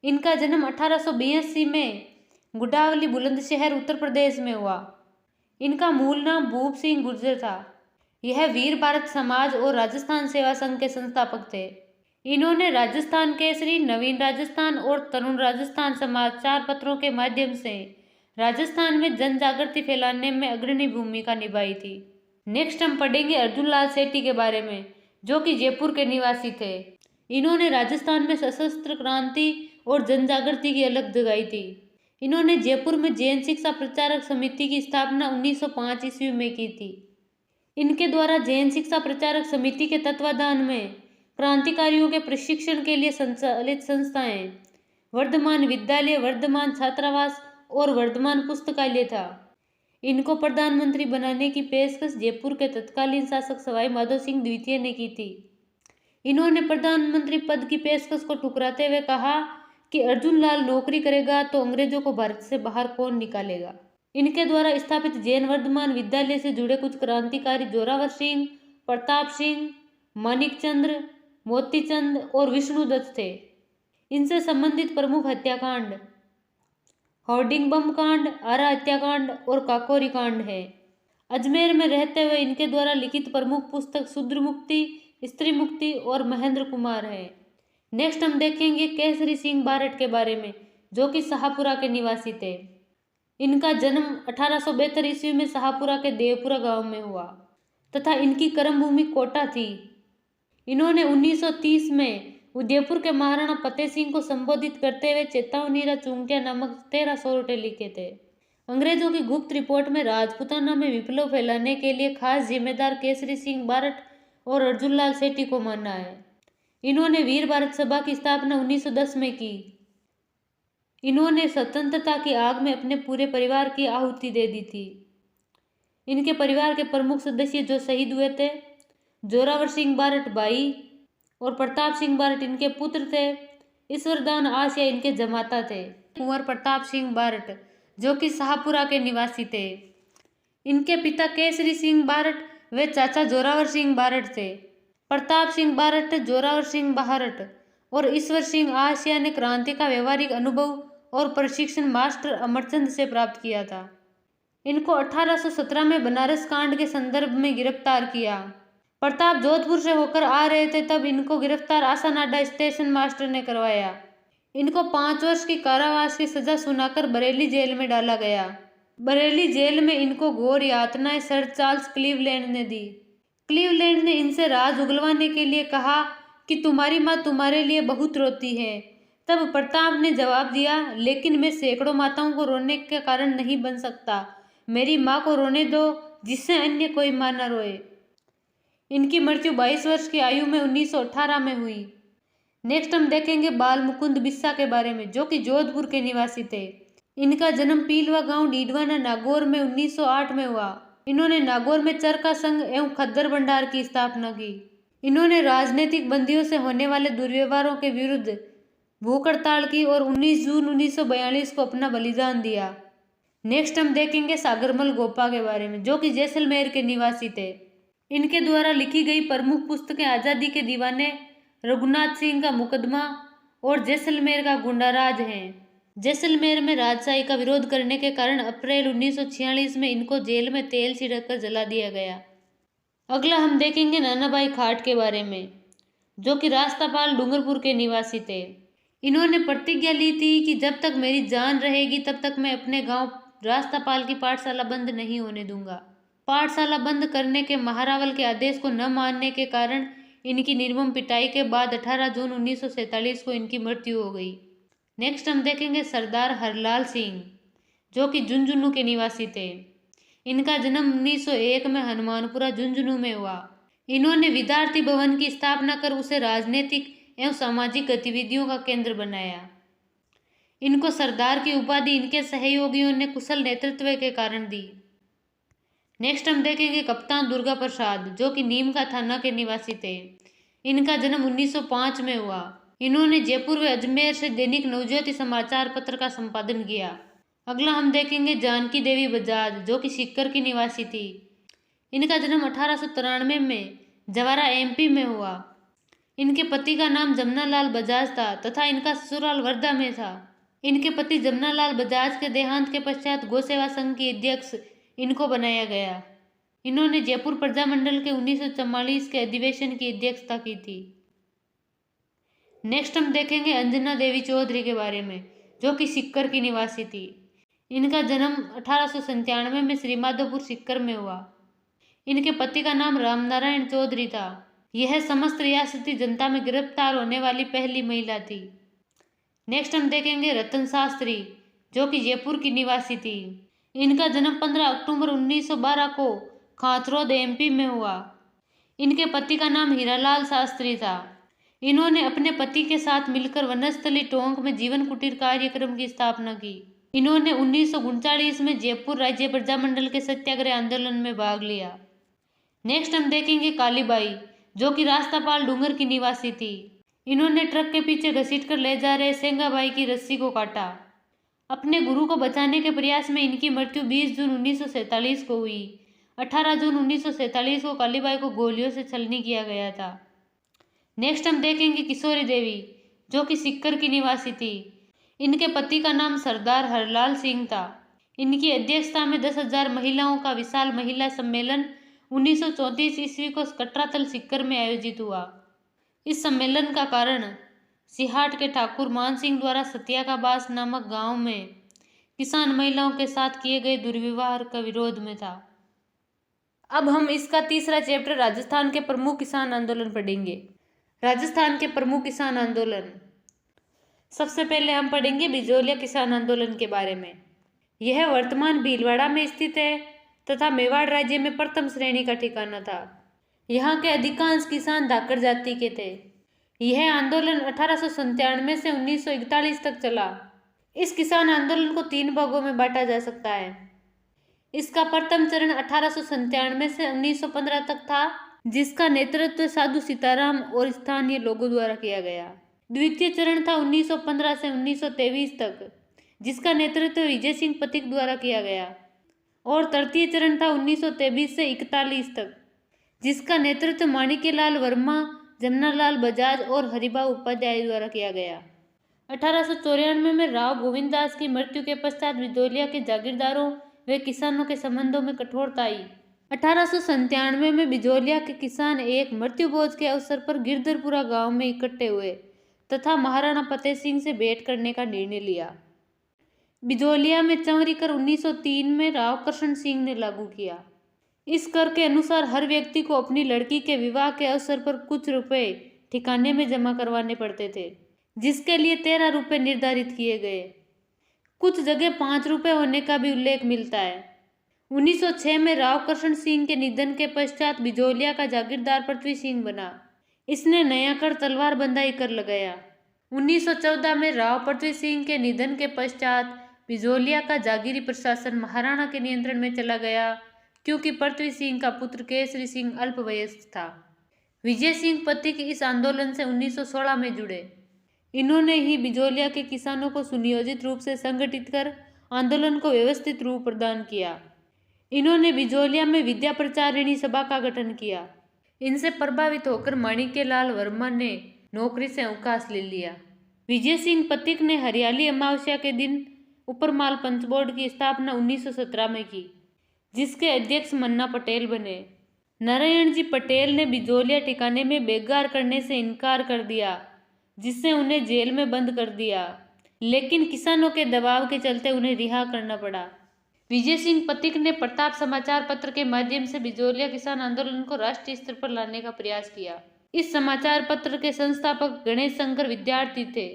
इनका जन्म 1882 में गुडावली बुलंदशहर उत्तर प्रदेश में हुआ। इनका मूल नाम भूप सिंह गुर्जर था। यह वीर भारत समाज और राजस्थान सेवा संघ के संस्थापक थे। इन्होंने राजस्थान केसरी, नवीन राजस्थान और तरुण राजस्थान समाचार पत्रों के माध्यम से राजस्थान में जन जागृति फैलाने में अग्रणी भूमिका निभाई थी। नेक्स्ट हम पढ़ेंगे अर्जुन लाल सेठी के बारे में, जो कि जयपुर के निवासी थे। इन्होंने राजस्थान में सशस्त्र क्रांति और जन जागृति की अलग जगाई थी। इन्होंने जयपुर में जैन शिक्षा प्रचारक समिति की स्थापना 1905 ईस्वी में की थी। इनके द्वारा जैन शिक्षा प्रचारक समिति के तत्वाधान में क्रांतिकारियों के प्रशिक्षण के लिए संचालित संस्थाएं वर्धमान विद्यालय, वर्धमान छात्रावास और वर्धमान पुस्तकालय था। इनको प्रधानमंत्री बनाने की पेशकश जयपुर के तत्कालीन शासक सवाई माधो सिंह द्वितीय ने की थी। इन्होंने प्रधानमंत्री पद की पेशकश को ठुकराते हुए कहा कि अर्जुन लाल नौकरी करेगा तो अंग्रेजों को भारत से बाहर कौन निकालेगा। इनके द्वारा स्थापित जैन वर्धमान विद्यालय से जुड़े कुछ क्रांतिकारी जोरावर सिंह, प्रताप सिंह, मानिक चंद्र, मोतीचंद और विष्णुदत्त थे। इनसे संबंधित प्रमुख हत्याकांड होर्डिंग बम कांड, आरा हत्याकांड और काकोरी कांड है। अजमेर में रहते हुए इनके द्वारा लिखित प्रमुख पुस्तक शूद्र मुक्ति, स्त्री मुक्ति और महेंद्र कुमार है। नेक्स्ट हम देखेंगे केसरी सिंह बारठ के बारे में, जो कि शाहपुरा के निवासी थे। इनका जन्म 1872 ईस्वी में शाहपुरा के देवपुरा गांव में हुआ तथा इनकी कर्मभूमि कोटा थी। इन्होंने 1930 में उदयपुर के महाराणा फतेह सिंह को संबोधित करते हुए चेतावनीरा चुंगटिया नामक 13 सोरठे लिखे थे। अंग्रेजों की गुप्त रिपोर्ट में राजपूताना में विप्लव फैलाने के लिए खास जिम्मेदार केसरी सिंह बारठ और अर्जुन लाल सेठी को माना है। इन्होंने वीर भारत सभा की स्थापना 1910 में की। इन्होंने स्वतंत्रता की आग में अपने पूरे परिवार की आहुति दे दी थी। इनके परिवार के प्रमुख सदस्य जो शहीद हुए थे, जोरावर सिंह बारठ भाई और प्रताप सिंह बारठ इनके पुत्र थे। ईश्वरदान आसिया इनके जमाता थे। कुंवर प्रताप सिंह बारठ, जो कि शाहपुरा के निवासी थे। इनके पिता केसरी सिंह बारठ वे चाचा जोरावर सिंह बारठ थे। प्रताप सिंह बारठ, जोरावर सिंह बारठ और ईश्वर सिंह आसिया ने क्रांति का व्यवहारिक अनुभव और प्रशिक्षण मास्टर अमरचंद से प्राप्त किया था। इनको 1817 में बनारस कांड के संदर्भ में गिरफ्तार किया। प्रताप जोधपुर से होकर आ रहे थे, तब इनको गिरफ्तार आसानाडा स्टेशन मास्टर ने करवाया। इनको 5 वर्ष की कारावास की सजा सुनाकर बरेली जेल में डाला गया। बरेली जेल में इनको घोर यातनाएं सर चार्ल्स क्लीवलैंड ने दी। क्लीवलैंड ने इनसे राज उगलवाने के लिए कहा कि तुम्हारी माँ तुम्हारे लिए बहुत रोती है। तब प्रताप ने जवाब दिया, लेकिन मैं सैकड़ों माताओं को रोने का कारण नहीं बन सकता। मेरी माँ को रोने दो, जिससे अन्य कोई माँ न रोए। इनकी मृत्यु 22 वर्ष की आयु में 1918 में हुई। नेक्स्ट हम देखेंगे बाल मुकुंद बिस्सा के बारे में, जो कि जोधपुर के निवासी थे। इनका जन्म पीलवा गांव डीडवाना नागौर में 1908 में हुआ। इन्होंने नागौर में चरखा संघ एवं खद्दर भंडार की स्थापना की। इन्होंने राजनीतिक बंदियों से होने वाले दुर्व्यवहारों के विरुद्ध भूख हड़ताल की और 19 जून 1942 को अपना बलिदान दिया। नेक्स्ट हम देखेंगे सागरमल गोपा के बारे में, जो कि जैसलमेर के निवासी थे। इनके द्वारा लिखी गई प्रमुख पुस्तकें आज़ादी के दीवाने, रघुनाथ सिंह का मुकदमा और जैसलमेर का गुंडाराज हैं। जैसलमेर में राजशाही का विरोध करने के कारण अप्रैल 1946 में इनको जेल में तेल छिड़क कर जला दिया गया। अगला हम देखेंगे नानाभाई खाट के बारे में, जो कि रास्तापाल डूंगरपुर के निवासी थे। इन्होंने प्रतिज्ञा ली थी कि जब तक मेरी जान रहेगी तब तक मैं अपने गांव रास्तापाल की पाठशाला बंद नहीं होने दूंगा। पाठशाला बंद करने के महारावल के आदेश को न मानने के कारण इनकी निर्मम पिटाई के बाद 18 जून 1947 को इनकी मृत्यु हो गई। नेक्स्ट हम देखेंगे सरदार हरलाल सिंह, जो कि झुंझुनू के निवासी थे। इनका जन्म 1901 में हनुमानपुरा झुंझुनू में हुआ। इन्होंने विद्यार्थी भवन की स्थापना कर उसे राजनीतिक एवं सामाजिक गतिविधियों का केंद्र बनाया। इनको सरदार की उपाधि इनके सहयोगियों ने कुशल नेतृत्व के कारण दी। नेक्स्ट हम देखेंगे कप्तान दुर्गा प्रसाद, जो कि नीम का थाना के निवासी थे। इनका जन्म 1905 में हुआ। इन्होंने जयपुर व अजमेर से दैनिक नवज्योति समाचार पत्र का संपादन किया। अगला हम देखेंगे जानकी देवी बजाज, जो कि सीकर की निवासी थी। इनका जन्म 1893 में जवारा एमपी में हुआ। इनके पति का नाम जमनालाल बजाज था तथा इनका ससुराल वर्धा में था। इनके पति जमनालाल बजाज के देहांत के पश्चात गौसेवा संघ की अध्यक्ष इनको बनाया गया। इन्होंने जयपुर प्रजामंडल के 1944 के अधिवेशन की अध्यक्षता की थी। नेक्स्ट हम देखेंगे अंजना देवी चौधरी के बारे में, जो कि सीकर की निवासी थी। इनका जन्म 1897 में श्रीमाधोपुर सीकर में हुआ। इनके पति का नाम रामनारायण चौधरी था। यह समस्त रियासती जनता में गिरफ्तार होने वाली पहली महिला थी। नेक्स्ट हम देखेंगे रतन शास्त्री, जो कि जयपुर की निवासी थी। इनका जन्म 15 अक्टूबर 1912 को खातरोद एमपी में हुआ। इनके पति का नाम हीरालाल शास्त्री था। इन्होंने अपने पति के साथ मिलकर वनस्थली टोंक में जीवन कुटीर कार्यक्रम की स्थापना की। इन्होंने 1939 में जयपुर राज्य प्रजामंडल के सत्याग्रह आंदोलन में भाग लिया। नेक्स्ट हम देखेंगे कालीबाई, जो कि रास्तापाल डूंगर की निवासी थी। इन्होंने ट्रक के पीछे घसीटकर ले जा रहे सेंगाबाई की रस्सी को काटा। अपने गुरु को बचाने के प्रयास में इनकी मृत्यु 20 जून 1947 को हुई। 18 जून 1947 को कालीबाई को गोलियों से छलनी किया गया था। नेक्स्ट हम देखेंगे किशोरी देवी, जो कि सीकर की निवासी थी। इनके पति का नाम सरदार हरलाल सिंह था। इनकी अध्यक्षता में 10,000 महिलाओं का विशाल महिला सम्मेलन 1934 ईस्वी को कटरातल सीकर में आयोजित हुआ। इस सम्मेलन का कारण सिहाट के ठाकुर मान सिंह द्वारा सतियाकाबास नामक गांव में किसान महिलाओं के साथ किए गए दुर्व्यवहार का विरोध में था। अब हम इसका तीसरा चैप्टर राजस्थान के प्रमुख किसान आंदोलन पढ़ेंगे। राजस्थान के प्रमुख किसान आंदोलन। सबसे पहले हम पढ़ेंगे बिजोलिया किसान आंदोलन के बारे में। यह वर्तमान भीलवाड़ा में स्थित है तथा मेवाड़ राज्य में प्रथम श्रेणी का ठिकाना था। यहाँ के अधिकांश किसान धाकड़ जाति के थे। यह आंदोलन 1897 से 1941 तक चला। इस किसान आंदोलन को 3 भागों में बांटा जा सकता है। इसका प्रथम चरण 1897 से 1915 तक था, जिसका नेतृत्व साधु सीताराम और स्थानीय लोगों द्वारा किया गया। द्वितीय चरण था 1915 से 1923 तक, जिसका नेतृत्व विजय सिंह पथिक द्वारा किया गया। और तृतीय चरण था 1923 से 41 तक, जिसका नेतृत्व माणिक्यलाल वर्मा, जमनालाल बजाज और हरिभाऊ उपाध्याय द्वारा किया गया। 1894 में राव गोविंद दास की मृत्यु के पश्चात बिजोलिया के जागीरदारों व किसानों के संबंधों में कठोरता आई। 1897 में बिजोलिया के किसान एक मृत्यु भोज के अवसर पर गिरधरपुरा गांव में इकट्ठे हुए तथा महाराणा फतेह सिंह से भेंट करने का निर्णय लिया। बिजोलिया में चंवरी कर 1903 में राव कृष्ण सिंह ने लागू किया। इस कर के अनुसार हर व्यक्ति को अपनी लड़की के विवाह के अवसर पर कुछ रुपए ठिकाने में जमा करवाने पड़ते थे, जिसके लिए 13 रुपए निर्धारित किए गए। कुछ जगह 5 रुपए होने का भी उल्लेख मिलता है। 1906 में राव कृष्ण सिंह के निधन के पश्चात बिजोलिया का जागीरदार पृथ्वी सिंह बना। इसने नया कर तलवार बंदाई कर लगाया। 1914 में राव पृथ्वी सिंह के निधन के पश्चात बिजोलिया का जागीरी प्रशासन महाराणा के नियंत्रण में चला गया, क्योंकि पृथ्वी सिंह का पुत्र केसरी सिंह अल्पवयस्क था। विजय सिंह पतिक इस आंदोलन से 1916 में जुड़े। इन्होंने ही बिजोलिया के किसानों को सुनियोजित रूप से संगठित कर आंदोलन को व्यवस्थित रूप प्रदान किया। इन्होंने बिजोलिया में विद्या प्रचारिणी सभा का गठन किया। इनसे प्रभावित होकर माणिक्यलाल वर्मा ने नौकरी से अवकाश ले लिया। विजय सिंह पतिक ने हरियाली अमावस्या के दिन उपरमाल पंच बोर्ड की स्थापना 1917 में की, जिसके अध्यक्ष मन्ना पटेल बने। नारायण जी पटेल ने बिजोलिया ठिकाने में बेगार करने से इनकार कर दिया, जिससे उन्हें जेल में बंद कर दिया, लेकिन किसानों के दबाव के चलते उन्हें रिहा करना पड़ा। विजय सिंह पतिक ने प्रताप समाचार पत्र के माध्यम से बिजोलिया किसान आंदोलन को राष्ट्रीय स्तर पर लाने का प्रयास किया। इस समाचार पत्र के संस्थापक गणेश शंकर विद्यार्थी थे।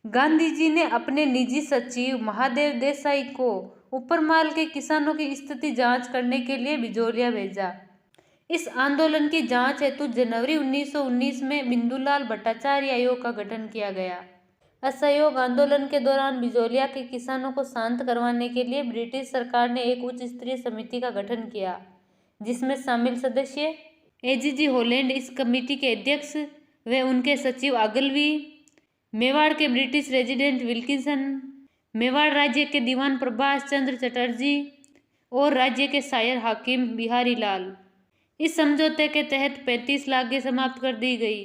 गांधी जी ने अपने निजी सचिव महादेव देसाई को उपरमाल के किसानों की स्थिति जांच करने के लिए बिजोलिया भेजा। इस आंदोलन की जांच हेतु जनवरी 1919 में बिंदुलाल भट्टाचार्य आयोग का गठन किया गया। असहयोग आंदोलन के दौरान बिजोलिया के किसानों को शांत करवाने के लिए ब्रिटिश सरकार ने एक उच्च स्तरीय समिति का गठन किया, जिसमें शामिल सदस्य एजीजी हॉलैंड इस कमेटी के अध्यक्ष व उनके सचिव आगलवी, मेवाड़ के ब्रिटिश रेजिडेंट विल्किंसन, मेवाड़ राज्य के दीवान प्रभाष चंद्र चटर्जी और राज्य के शायर हाकिम बिहारी लाल। इस समझौते के तहत 35 लागें समाप्त कर दी गई।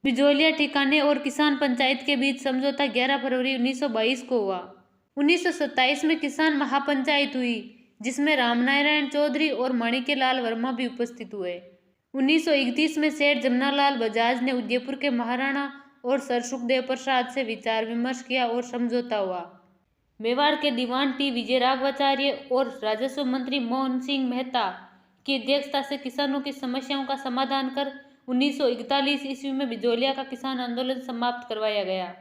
बिजोलिया ठिकाने और किसान पंचायत के बीच समझौता 11 फरवरी 1922 को हुआ। 1927 में किसान महापंचायत हुई, जिसमें रामनारायण चौधरी और माणिक्यलाल वर्मा भी उपस्थित हुए। 1931 में सेठ जमनालाल बजाज ने उदयपुर के महाराणा और सर सुखदेव प्रसाद से विचार विमर्श किया और समझौता हुआ। मेवाड़ के दीवान टी विजयराघवाचार्य और राजस्व मंत्री मोहन सिंह मेहता की अध्यक्षता से किसानों की समस्याओं का समाधान कर 1941 ईस्वी में बिजोलिया का किसान आंदोलन समाप्त करवाया गया।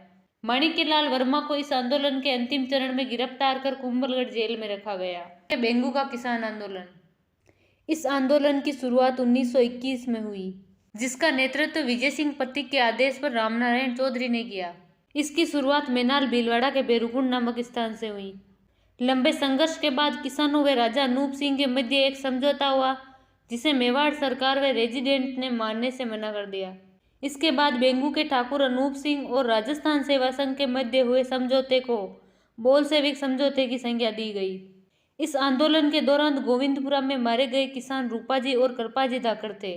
माणिक्यलाल वर्मा को इस आंदोलन के अंतिम चरण में गिरफ्तार कर कुंभलगढ़ जेल में रखा गया। बेंगू का किसान आंदोलन। इस आंदोलन की शुरुआत 1921 में हुई, जिसका नेतृत्व विजय सिंह पतिक के आदेश पर रामनारायण चौधरी ने किया। इसकी शुरुआत मेनाल भीलवाड़ा के बेरुकुंड नामक स्थान से हुई। लंबे संघर्ष के बाद किसानों व राजा अनूप सिंह के मध्य एक समझौता हुआ, जिसे मेवाड़ सरकार व रेजिडेंट ने मानने से मना कर दिया। इसके बाद बेंगू के ठाकुर अनूप सिंह और राजस्थान सेवा संघ के मध्य हुए समझौते को बोलशेविक समझौते की संज्ञा दी गई। इस आंदोलन के दौरान गोविंदपुरा में मारे गए किसान रूपाजी और कृपाजी धाकड़ थे।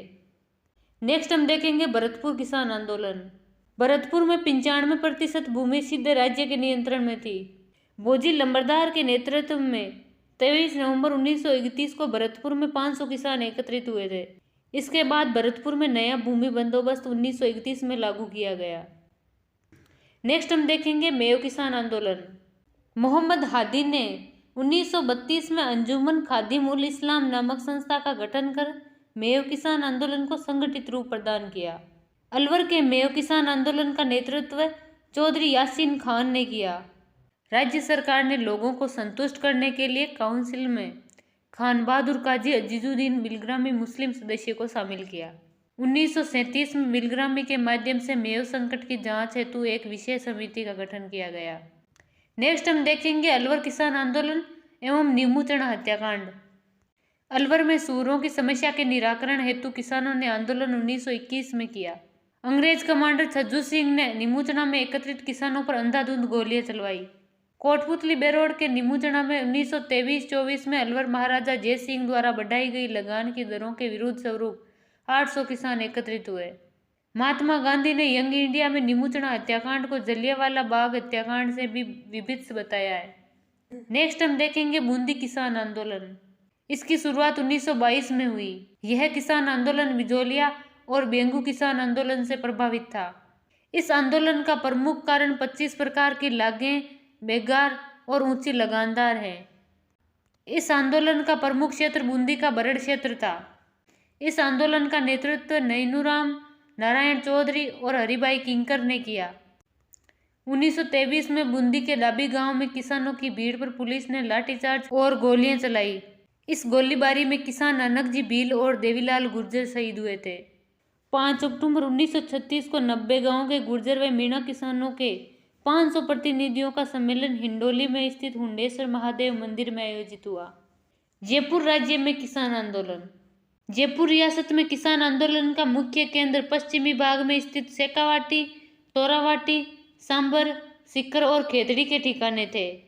नेक्स्ट हम देखेंगे भरतपुर किसान आंदोलन। भरतपुर में 95% भूमि सीधे राज्य के नियंत्रण में थी। बोजी लंबरदार के नेतृत्व में 23 नवंबर 1931 को भरतपुर में 500 किसान एकत्रित हुए थे। इसके बाद भरतपुर में नया भूमि बंदोबस्त 1931 में लागू किया गया। नेक्स्ट हम देखेंगे मेयो किसान आंदोलन। मोहम्मद हादी ने 1932 में अंजुमन खादिम उल इस्लाम नामक संस्था का गठन कर मेयो किसान आंदोलन को संगठित रूप प्रदान किया। अलवर के मेयो किसान आंदोलन का नेतृत्व चौधरी यासीन खान ने किया। राज्य सरकार ने लोगों को संतुष्ट करने के लिए काउंसिल में खान बहादुर काजी अजीजुद्दीन बिलग्रामी मुस्लिम सदस्य को शामिल किया। 1937 में बिलग्रामी के माध्यम से मेयो संकट की जांच हेतु एक विशेष समिति का गठन किया गया। नेक्स्ट हम देखेंगे अलवर किसान आंदोलन एवं नीमूचना हत्याकांड। अलवर में सूरों की समस्या के निराकरण हेतु किसानों ने आंदोलन 1921 में किया। अंग्रेज कमांडर छज्जू सिंह ने नीमूचना में एकत्रित किसानों पर अंधाधुंध गोलियां चलवाई। कोटपुतली बेरोड के नीमूचना में 1923-24 में अलवर महाराजा जय सिंह द्वारा बढ़ाई गई लगान की दरों के विरुद्ध स्वरूप 800 किसान एकत्रित हुए। महात्मा गांधी ने यंग इंडिया में नीमूचना हत्याकांड को जलियांवाला बाग हत्याकांड से भी विभिन्न बताया है। नेक्स्ट हम देखेंगे बूंदी किसान आंदोलन। इसकी शुरुआत 1922 में हुई। यह किसान आंदोलन बिजोलिया और बेंगू किसान आंदोलन से प्रभावित था। इस आंदोलन का प्रमुख कारण 25 प्रकार की लागें, बेगार और ऊंची लगानदार है। इस आंदोलन का प्रमुख क्षेत्र बूंदी का बरड़ क्षेत्र था। इस आंदोलन का नेतृत्व नैनूराम नारायण चौधरी और हरिभाई किंकर ने किया। 1923 में बूंदी के डाबी गांव में किसानों की भीड़ पर पुलिस ने लाठीचार्ज और गोलियां चलाई। इस गोलीबारी में किसान नानक जी भील और देवीलाल गुर्जर शहीद हुए थे। 5 अक्टूबर 1936 को 90 गांवों के गुर्जर व मीणा किसानों के 500 प्रतिनिधियों का सम्मेलन हिंडोली में स्थित हुंडेश्वर महादेव मंदिर में आयोजित हुआ। जयपुर राज्य में किसान आंदोलन। जयपुर रियासत में किसान आंदोलन का मुख्य केंद्र पश्चिमी भाग में स्थित शेखावाटी, तोरावाटी, सांबर, सीकर और खेतड़ी के ठिकाने थे।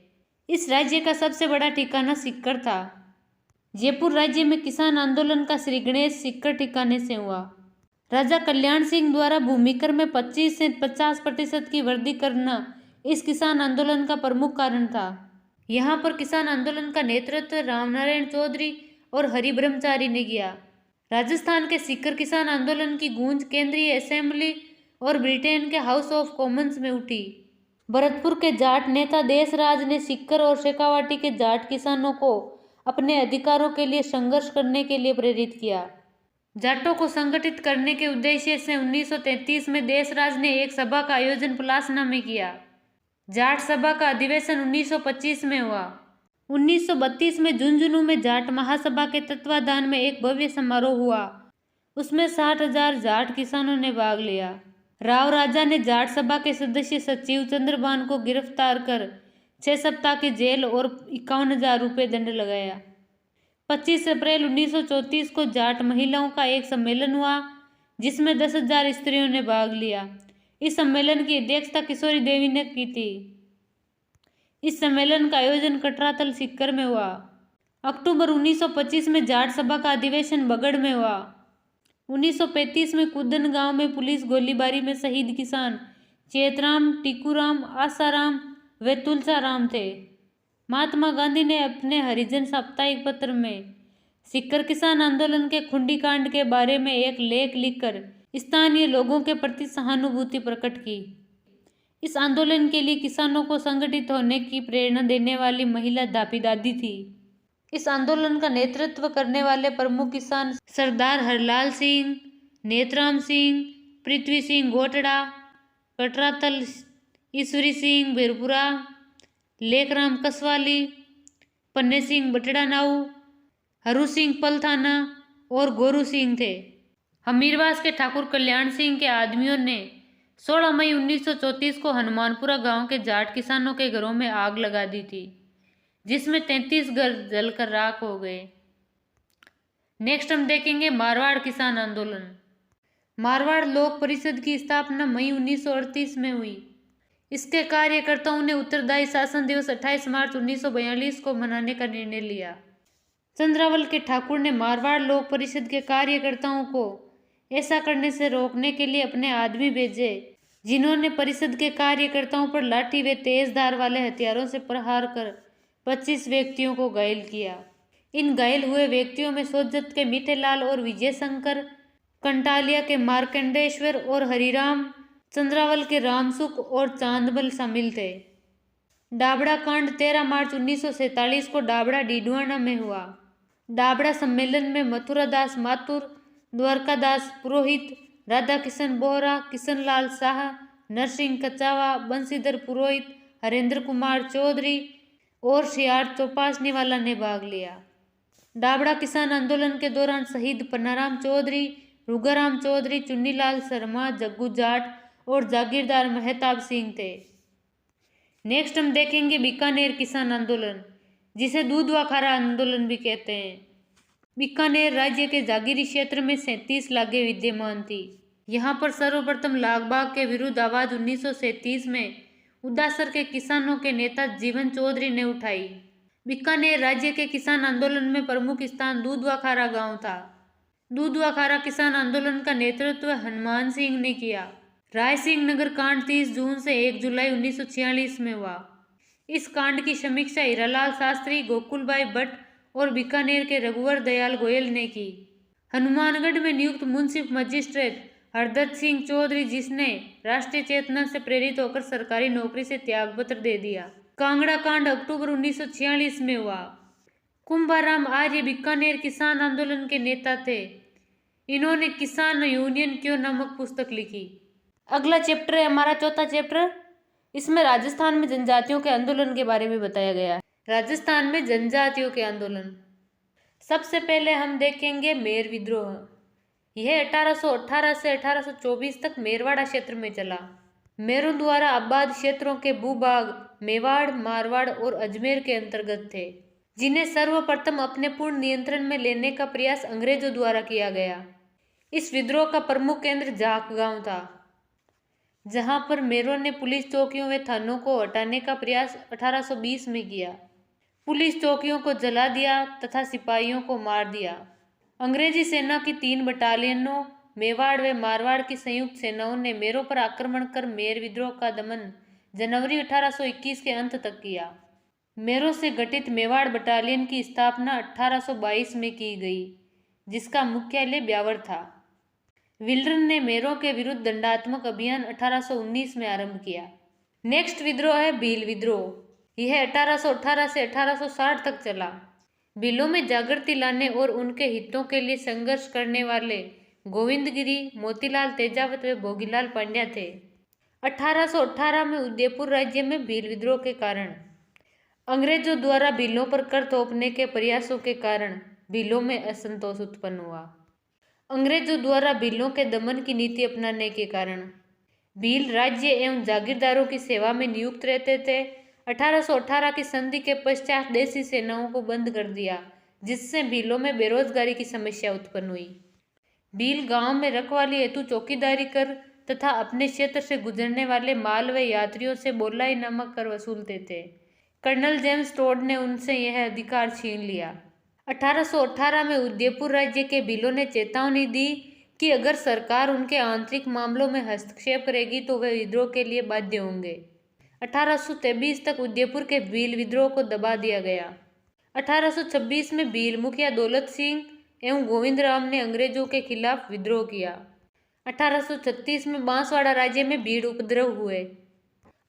इस राज्य का सबसे बड़ा ठिकाना सीकर था। जयपुर राज्य में किसान आंदोलन का श्री गणेश सीकर ठिकाने से हुआ। राजा कल्याण सिंह द्वारा भूमिकर में 25 से 50% की वृद्धि करना इस किसान आंदोलन का प्रमुख कारण था। यहाँ पर किसान आंदोलन का नेतृत्व रामनारायण चौधरी और हरि ब्रह्मचारी ने किया। राजस्थान के सीकर किसान आंदोलन की गूंज केंद्रीय असेंबली और ब्रिटेन के हाउस ऑफ कॉमन्स में उठी। भरतपुर के जाट नेता देशराज ने सीकर और शेखावाटी के जाट किसानों को अपने अधिकारों के लिए संघर्ष करने के लिए प्रेरित किया। जाटों को संगठित करने के उद्देश्य से 1933 में देशराज ने एक सभा का आयोजन पलासना में किया। जाट सभा का अधिवेशन 1925 में हुआ। 1932 में झुंझुनू में जाट महासभा के तत्वाधान में एक भव्य समारोह हुआ। उसमें 60,000 जाट किसानों ने भाग लिया। राव राजा ने जाट सभा के सदस्य सचिव चंद्रभान को गिरफ्तार कर 6 सप्ताह की जेल और 51,000 रुपये दंड लगाया। 25 अप्रैल 1934 को जाट महिलाओं का एक सम्मेलन हुआ जिसमें 10,000 स्त्रियों ने भाग लिया। इस सम्मेलन की अध्यक्षता किशोरी देवी ने की थी। इस सम्मेलन का आयोजन कटरातल सीकर में हुआ। अक्टूबर 1925 में जाट सभा का अधिवेशन बगड़ में हुआ। 1935 में कुदन गांव में पुलिस गोलीबारी में शहीद किसान चेतराम, टीकूराम, आसाराम व तुलसाराम थे। महात्मा गांधी ने अपने हरिजन साप्ताहिक पत्र में सीकर किसान आंदोलन के खुंडी कांड के बारे में एक लेख लिखकर स्थानीय लोगों के प्रति सहानुभूति प्रकट की। इस आंदोलन के लिए किसानों को संगठित होने की प्रेरणा देने वाली महिला दापी दादी थी। इस आंदोलन का नेतृत्व करने वाले प्रमुख किसान सरदार हरलाल सिंह, नेतराम सिंह, पृथ्वी सिंह गोटड़ा, कटरातल ईश्वरी सिंह बिरपुरा, लेखराम कसवाली, पन्ने सिंह बटड़ा नाऊ, हरू सिंह पलथाना और गोरू सिंह थे। हमीरवास के ठाकुर कल्याण सिंह के आदमियों ने 16 मई 1934 को हनुमानपुरा गांव के जाट किसानों के घरों में आग लगा दी थी, जिसमें 33 घर जलकर राख हो गए। नेक्स्ट हम देखेंगे मारवाड़ किसान आंदोलन। मारवाड़ लोक परिषद की स्थापना मई 1938 में हुई। इसके कार्यकर्ताओं ने उत्तरदायी शासन दिवस 28 मार्च 1942 को मनाने का निर्णय लिया। चंद्रावल के ठाकुर ने मारवाड़ लोक परिषद के कार्यकर्ताओं को ऐसा करने से रोकने के लिए अपने आदमी भेजे, जिन्होंने परिषद के कार्यकर्ताओं पर लाठी व तेज धार वाले हथियारों से प्रहार कर 25 व्यक्तियों को घायल किया। इन घायल हुए व्यक्तियों में सोजत के मीठेलाल और विजय शंकर, कंटालिया के मार्कंडेश्वर और हरिराम, चंद्रावल के रामसुख और चांदबल शामिल थे। डाबड़ा कांड 13 मार्च 1947 को डाबड़ा डीडवाना में हुआ। डाबड़ा सम्मेलन में मथुरादास माथुर, द्वारकादास पुरोहित, राधा किशन बोहरा, किशनलाल शाह, नरसिंह कचावा, बंशीधर पुरोहित, हरेंद्र कुमार चौधरी और सियार चौपासनीवाला ने भाग लिया। डाबड़ा किसान आंदोलन के दौरान शहीद पन्नाराम चौधरी, रुगाराम चौधरी, चुन्नीलाल शर्मा, जग्गू जाट और जागीरदार महताब सिंह थे। नेक्स्ट हम देखेंगे बीकानेर किसान आंदोलन, जिसे दूध व खारा आंदोलन भी कहते हैं। बीकानेर राज्य के जागीरी क्षेत्र में 37 लागें विद्यमान थी। यहाँ पर सर्वप्रथम लागबाग के विरुद्ध आवाज 1937 में उदासर के किसानों के नेता जीवन चौधरी ने उठाई। बीकानेर राज्य के किसान आंदोलन में प्रमुख स्थान दूध व खारा गांव था। दूध व खारा किसान आंदोलन का नेतृत्व हनुमान सिंह ने किया। राय सिंह नगर कांड 30 जून से 1 जुलाई 1946 में हुआ। इस कांड की समीक्षा हीरालाल शास्त्री, गोकुलभाई भट्ट और बीकानेर के रघुवर दयाल गोयल ने की। हनुमानगढ़ में नियुक्त मुंसिफ मजिस्ट्रेट हरदत्त सिंह चौधरी, जिसने राष्ट्रीय चेतना से प्रेरित होकर सरकारी नौकरी से त्यागपत्र दे दिया। कांगड़ा कांड अक्टूबर 1946 में हुआ। कुंभाराम आर्य बीकानेर किसान आंदोलन के नेता थे। इन्होंने किसान यूनियन क्यों नामक पुस्तक लिखी। अगला चैप्टर है हमारा चौथा चैप्टर। इसमें राजस्थान में जनजातियों के आंदोलन के बारे में बताया गया है। राजस्थान में जनजातियों के आंदोलन, सबसे पहले हम देखेंगे मेर विद्रोह। यह 1818 से 1824 तक मेरवाड़ा क्षेत्र में चला। मेरों द्वारा आबाद क्षेत्रों के भूभाग मेवाड़, मारवाड़ और अजमेर के अंतर्गत थे, जिन्हें सर्वप्रथम अपने पूर्ण नियंत्रण में लेने का प्रयास अंग्रेजों द्वारा किया गया। इस विद्रोह का प्रमुख केंद्र जाख गांव था, जहां पर मेरों ने पुलिस चौकियों व थानों को हटाने का प्रयास 1820 में किया। पुलिस चौकियों को जला दिया तथा सिपाहियों को मार दिया। अंग्रेजी सेना की 3 बटालियनों मेवाड़ व मारवाड़ की संयुक्त सेनाओं ने मेरों पर आक्रमण कर मेर विद्रोह का दमन जनवरी 1821 के अंत तक किया। मेरों से गठित मेवाड़ बटालियन की स्थापना 1822 में की गई, जिसका मुख्यालय ब्यावर था। विल्सन ने मेरों के विरुद्ध दंडात्मक अभियान 1819 में आरंभ किया। नेक्स्ट विद्रोह है भील विद्रोह। यह 1818 से 1860 तक चला। भीलों में जागृति लाने और उनके हितों के लिए संघर्ष करने वाले गोविंदगिरी, मोतीलाल तेजावत व भोगीलाल पांड्या थे। 1818 में उदयपुर राज्य में भील विद्रोह के कारण अंग्रेजों द्वारा भीलों पर कर थोपने के प्रयासों के कारण भीलों में असंतोष उत्पन्न हुआ। अंग्रेजों द्वारा भीलों के दमन की नीति अपनाने के कारण भील राज्य एवं जागीरदारों की सेवा में नियुक्त रहते थे। 1818 की संधि के पश्चात देसी सेनाओं को बंद कर दिया, जिससे भीलों में बेरोजगारी की समस्या उत्पन्न हुई। भील गांव में रखवाली हेतु चौकीदारी कर तथा अपने क्षेत्र से गुजरने वाले माल व यात्रियों से बोलाई नामक कर वसूलते थे। कर्नल जेम्स टोड ने उनसे यह अधिकार छीन लिया। 1818 में उदयपुर राज्य के भीलों ने चेतावनी दी कि अगर सरकार उनके आंतरिक मामलों में हस्तक्षेप करेगी तो वे विद्रोह के लिए बाध्य होंगे। 1823 तक उदयपुर के भील विद्रोह को दबा दिया गया। 1826 में भील मुखिया दौलत सिंह एवं गोविंद राम ने अंग्रेजों के खिलाफ विद्रोह किया। 1836 में बांसवाड़ा राज्य में भीड़ उपद्रव हुए।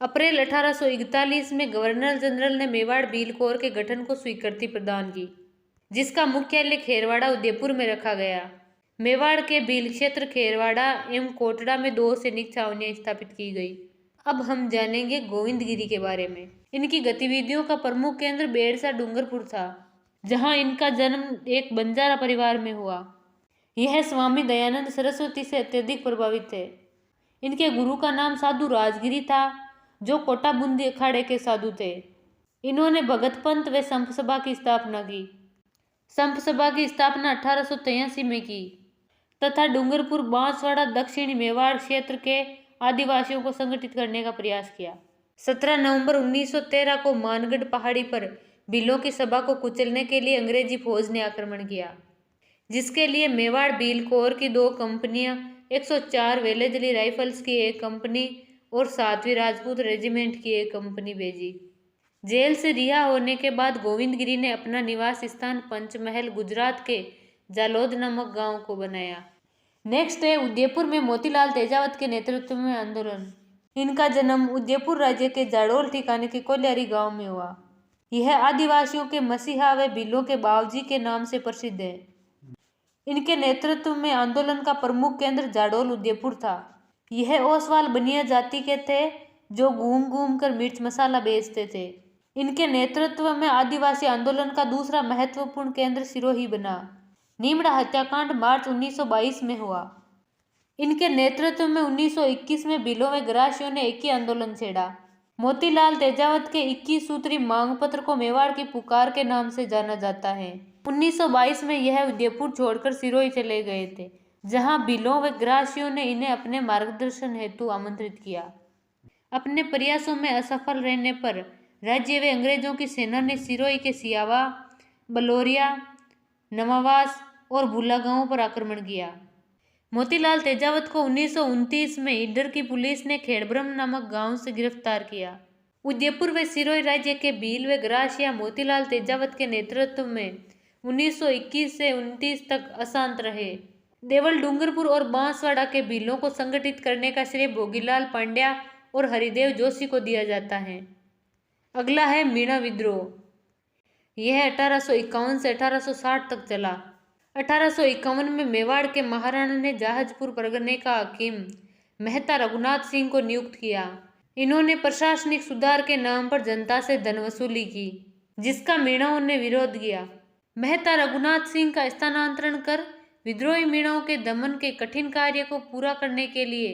अप्रैल 1841 में गवर्नर जनरल ने मेवाड़ भील कोर के गठन को स्वीकृति प्रदान की, जिसका मुख्यालय खेरवाड़ा उदयपुर में रखा गया। मेवाड़ के भील क्षेत्र खेरवाड़ा एवं कोटड़ा में 2 सैनिक छावनियां स्थापित की गई। अब हम जानेंगे गोविंदगिरी के बारे में। इनकी गतिविधियों का प्रमुख केंद्र बेड़सा डूंगरपुर था, जहां इनका जन्म एक बंजारा परिवार में हुआ। यह स्वामी दयानंद सरस्वती से अत्यधिक प्रभावित थे। इनके गुरु का नाम साधु राजगिरी था, जो कोटा बूंदी अखाड़े के साधु थे। इन्होंने भगत पंथ व संत सभा की स्थापना की। संत सभा की स्थापना 1883 में की तथा डूंगरपुर, बांसवाड़ा, दक्षिणी मेवाड़ क्षेत्र के आदिवासियों को संगठित करने का प्रयास किया। 17 नवंबर 1913 को मानगढ़ पहाड़ी पर भीलों की सभा को कुचलने के लिए अंग्रेजी फौज ने आक्रमण किया, जिसके लिए मेवाड़ भील कोर की 2 कंपनियां, 104 वेलेजली राइफल्स की 1 कंपनी और 7वीं राजपूत रेजिमेंट की 1 कंपनी भेजी। जेल से रिहा होने के बाद गोविंदगिरी ने अपना निवास स्थान पंचमहल, गुजरात के जालोद नामक गांव को बनाया। नेक्स्ट है उदयपुर में मोतीलाल तेजावत के नेतृत्व में आंदोलन। इनका जन्म उदयपुर राज्य के जाडोल ठिकाने के कोल्यारी गांव में हुआ। यह आदिवासियों के मसीहा व भीलों के बावजी के नाम से प्रसिद्ध है। इनके नेतृत्व में आंदोलन का प्रमुख केंद्र जाडोल उदयपुर था। यह ओसवाल बनिया जाति के थे, जो घूम घूम कर मिर्च मसाला बेचते थे। इनके नेतृत्व में आदिवासी आंदोलन का दूसरा महत्वपूर्ण केंद्र सिरोही बना। नीमड़ा हत्याकांड मार्च 1922 में हुआ। इनके नेतृत्व में 1921 में भीलों व गरासियों ने एक ही आंदोलन छेड़ा। मोतीलाल तेजावत के 21 सूत्री मांग पत्र को मेवाड़ की पुकार के नाम से जाना जाता है। 1922 में यह उदयपुर छोड़कर सिरोही चले गए थे, जहां भीलों व गरासियों ने इन्हें अपने मार्गदर्शन हेतु आमंत्रित किया। अपने प्रयासों में असफल रहने पर राज्य व अंग्रेजों की सेना ने सिरोही के सियावा, बलोरिया, नवावास और भूला गांवों पर आक्रमण किया। मोतीलाल तेजावत को 1929 में ईडर की पुलिस ने खेड़ब्रह्म नामक गांव से गिरफ्तार किया। उदयपुर व सिरोही राज्य के भील व ग्रास या मोतीलाल तेजावत के नेतृत्व में 1921 से 29 तक अशांत रहे। देवल डूंगरपुर और बांसवाड़ा के भीलों को संगठित करने का श्रेय भोगीलाल पांड्या और हरिदेव जोशी को दिया जाता है। अगला है मीणा विद्रोह। यह 1851 से 1860 तक चला। 1851 में मेवाड़ के महाराणा ने जहाजपुर परगने का हाकिम मेहता रघुनाथ सिंह को नियुक्त किया। इन्होंने प्रशासनिक सुधार के नाम पर जनता से धन वसूली की, जिसका मीणाओं ने विरोध किया। मेहता रघुनाथ सिंह का स्थानांतरण कर विद्रोही मीणाओं के दमन के कठिन कार्य को पूरा करने के लिए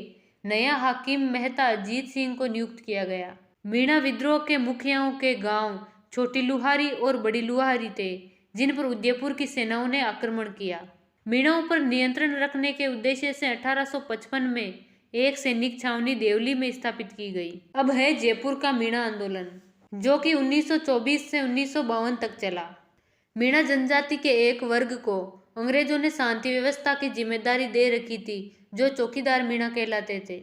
नया हाकिम मेहता अजीत सिंह को नियुक्त किया गया। मीणा विद्रोह के मुखियाओं के गांव छोटी लुहारी और बड़ी लुहारी थे, जिन पर उदयपुर की सेनाओं ने आक्रमण किया। मीणाओं पर नियंत्रण रखने के उद्देश्य से 1855 में एक सैनिक छावनी देवली में स्थापित की गई। अब है जयपुर का मीणा आंदोलन, जो कि 1924 से 1952 तक चला। मीणा जनजाति के एक वर्ग को अंग्रेजों ने शांति व्यवस्था की जिम्मेदारी दे रखी थी, जो चौकीदार मीणा कहलाते थे,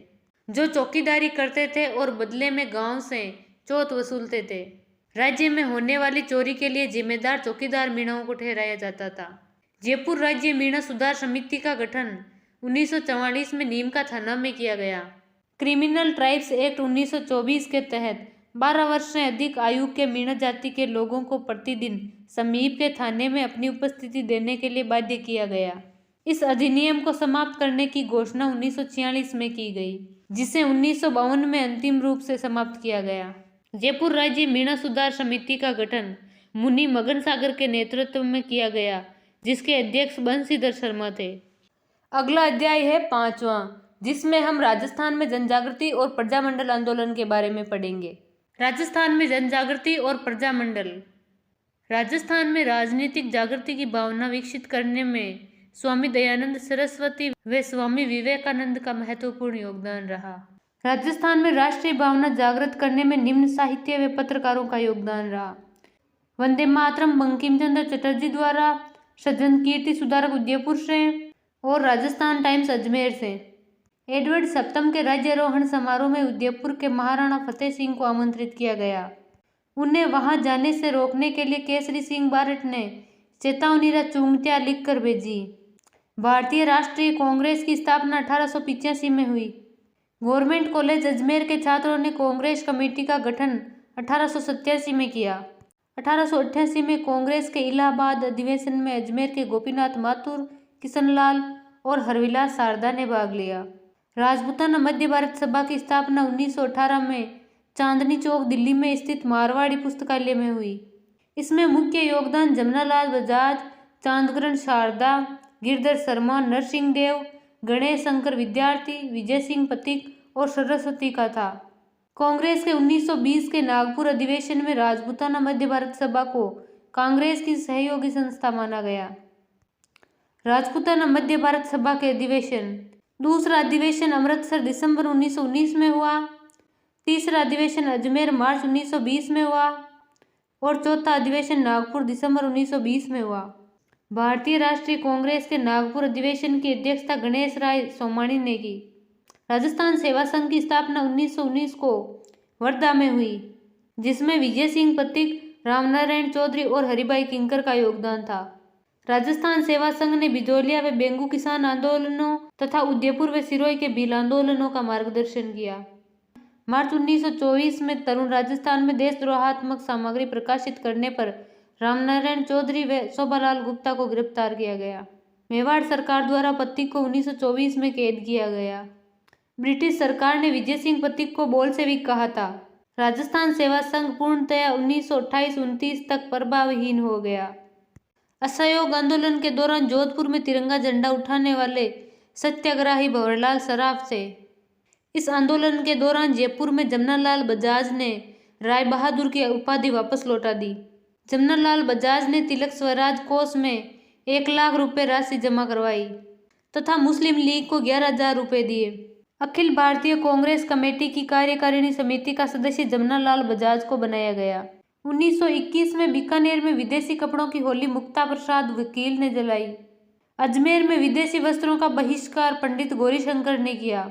जो चौकीदारी करते थे और बदले में गांव से चौथ वसूलते थे। राज्य में होने वाली चोरी के लिए जिम्मेदार चौकीदार मीणाओं को ठहराया जाता था। जयपुर राज्य मीणा सुधार समिति का गठन 1944 में नीम का थाना में किया गया। क्रिमिनल ट्राइब्स एक्ट 1924 के तहत 12 वर्ष से अधिक आयु के मीणा जाति के लोगों को प्रतिदिन समीप के थाने में अपनी उपस्थिति देने के लिए बाध्य किया गया। इस अधिनियम को समाप्त करने की घोषणा 1946 में की गई, जिसे 1952 में अंतिम रूप से समाप्त किया गया। जयपुर राज्य मीणा सुधार समिति का गठन मुनि मगन सागर के नेतृत्व में किया गया, जिसके अध्यक्ष बंशीधर शर्मा थे। अगला अध्याय है 5वां, जिसमें हम राजस्थान में जनजागृति और प्रजामंडल आंदोलन के बारे में पढ़ेंगे। राजस्थान में जनजागृति और प्रजामंडल। राजस्थान में राजनीतिक जागृति की भावना विकसित करने में स्वामी दयानंद सरस्वती व स्वामी विवेकानंद का महत्वपूर्ण योगदान रहा। राजस्थान में राष्ट्रीय भावना जागृत करने में निम्न साहित्य व पत्रकारों का योगदान रहा। वंदे मातरम बंकिम चंद्र चटर्जी द्वारा, सज्जन कीर्ति सुधारक उदयपुर से और राजस्थान टाइम्स अजमेर से। एडवर्ड सप्तम के राज्यारोहण समारोह में उदयपुर के महाराणा फतेह सिंह को आमंत्रित किया गया। उन्हें वहां जाने से रोकने के लिए केसरी सिंह बारट ने चेतावनी चुंगतिया लिखकर भेजी। भारतीय राष्ट्रीय कांग्रेस की स्थापना 1885 में हुई। गवर्नमेंट कॉलेज अजमेर के छात्रों ने कांग्रेस कमेटी का गठन 1887 में किया। 1888 में कांग्रेस के इलाहाबाद अधिवेशन में अजमेर के गोपीनाथ माथुर, किशनलाल और हरविलास शारदा ने भाग लिया। राजपूताना मध्य भारत सभा की स्थापना 1918 में चांदनी चौक दिल्ली में स्थित मारवाड़ी पुस्तकालय में हुई। इसमें मुख्य योगदान जमनालाल बजाज, चांदकरण शारदा, गिरधर शर्मा, नरसिंह देव, गणेश शंकर विद्यार्थी, विजय सिंह पथिक और सरस्वती का था। कांग्रेस के 1920 के नागपुर अधिवेशन में राजपूताना मध्य भारत सभा को कांग्रेस की सहयोगी संस्था माना गया। राजपूताना मध्य भारत सभा के अधिवेशन। दूसरा अधिवेशन अमृतसर दिसंबर 1919 में हुआ। तीसरा अधिवेशन अजमेर मार्च 1920 में हुआ और चौथा अधिवेशन नागपुर दिसंबर 1920 में हुआ। भारतीय राष्ट्रीय कांग्रेस के नागपुर अधिवेशन की अध्यक्षता गणेश राय सोमानी ने की। राजस्थान सेवा संघ की स्थापना 1919 को वर्धा में हुई, जिसमें विजय सिंह पथिक, रामनारायण चौधरी और हरिभाई किंकर का योगदान था। राजस्थान सेवा संघ ने बिजोलिया व बेंगू किसान आंदोलनों तथा उदयपुर व सिरोही के भील आंदोलनों का मार्गदर्शन किया। मार्च 1924 में तरुण राजस्थान में देशद्रोहात्मक सामग्री प्रकाशित करने पर रामनारायण चौधरी व शोभालाल गुप्ता को गिरफ्तार किया गया। मेवाड़ सरकार द्वारा पथिक को 1924 में कैद किया गया। ब्रिटिश सरकार ने विजय सिंह पथिक को बोल्शेविक कहा था। राजस्थान सेवा संघ पूर्णतया 1928-29 तक प्रभावहीन हो गया। असहयोग आंदोलन के दौरान जोधपुर में तिरंगा झंडा उठाने वाले सत्याग्रही भंवरलाल सराफ थे। इस आंदोलन के दौरान जयपुर में जमनालाल बजाज ने राय बहादुर की उपाधि वापस लौटा दी। जमनालाल बजाज ने तिलक स्वराज कोष में 1 लाख रुपए राशि जमा करवाई तथा मुस्लिम लीग को 11,000 रुपए दिए। अखिल भारतीय कांग्रेस कमेटी की कार्यकारिणी समिति का सदस्य जमनालाल बजाज को बनाया गया। 1921 में बीकानेर में विदेशी कपड़ों की होली मुक्ता प्रसाद वकील ने जलाई। अजमेर में विदेशी वस्त्रों का बहिष्कार पंडित गौरीशंकर ने किया।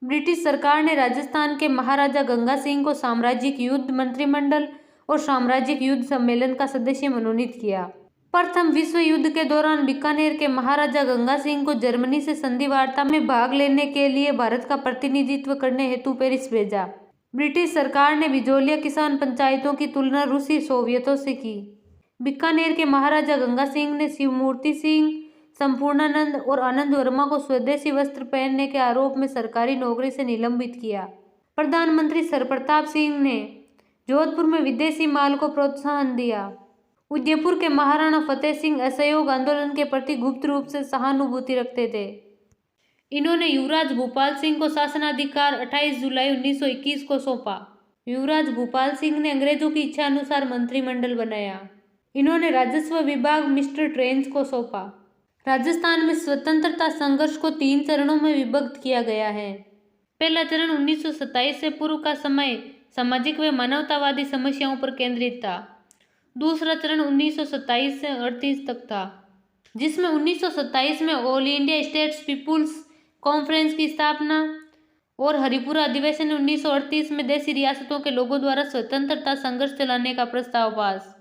ब्रिटिश सरकार ने राजस्थान के महाराजा गंगा सिंह को साम्राज्यिक युद्ध मंत्रिमंडल और साम्राज्यिक युद्ध सम्मेलन का सदस्य मनोनीत किया। प्रथम विश्व युद्ध के दौरान बीकानेर के महाराजा गंगा सिंह को जर्मनी से संधि वार्ता में भाग लेने के लिए भारत का प्रतिनिधित्व करने हेतु पेरिस भेजा। ब्रिटिश सरकार ने बिजोलिया किसान पंचायतों की तुलना रूसी सोवियतों से की। बीकानेर के महाराजा गंगा सिंह ने शिवमूर्ति सिंह, संपूर्णानंद और आनंद वर्मा को स्वदेशी वस्त्र पहनने के आरोप में सरकारी नौकरी से निलंबित किया। प्रधानमंत्री सरप्रताप सिंह ने जोधपुर में विदेशी माल को प्रोत्साहन दिया। उदयपुर के महाराणा फतेह सिंह असहयोग आंदोलन के प्रति गुप्त रूप से सहानुभूति रखते थे। इन्होंने युवराज भूपाल सिंह को शासनाधिकार 28 जुलाई 1921 को सौंपा। युवराज भूपाल सिंह ने अंग्रेजों की इच्छा अनुसार मंत्रिमंडल बनाया। इन्होंने राजस्व विभाग मिस्टर ट्रेंच को सौंपा। राजस्थान में स्वतंत्रता संघर्ष को 3 चरणों में विभक्त किया गया है। पहला चरण 1927 से पूर्व का समय सामाजिक व मानवतावादी समस्याओं पर केंद्रित था। दूसरा चरण 1927 से 38 तक था, जिसमें 1927 में all India states people's conference की स्थापना और हरिपुरा अधिवेशन 1938 में देशी रियासतों के लोगों द्वारा स्वतंत्रता संघर्ष चलाने का प्रस्ताव पास।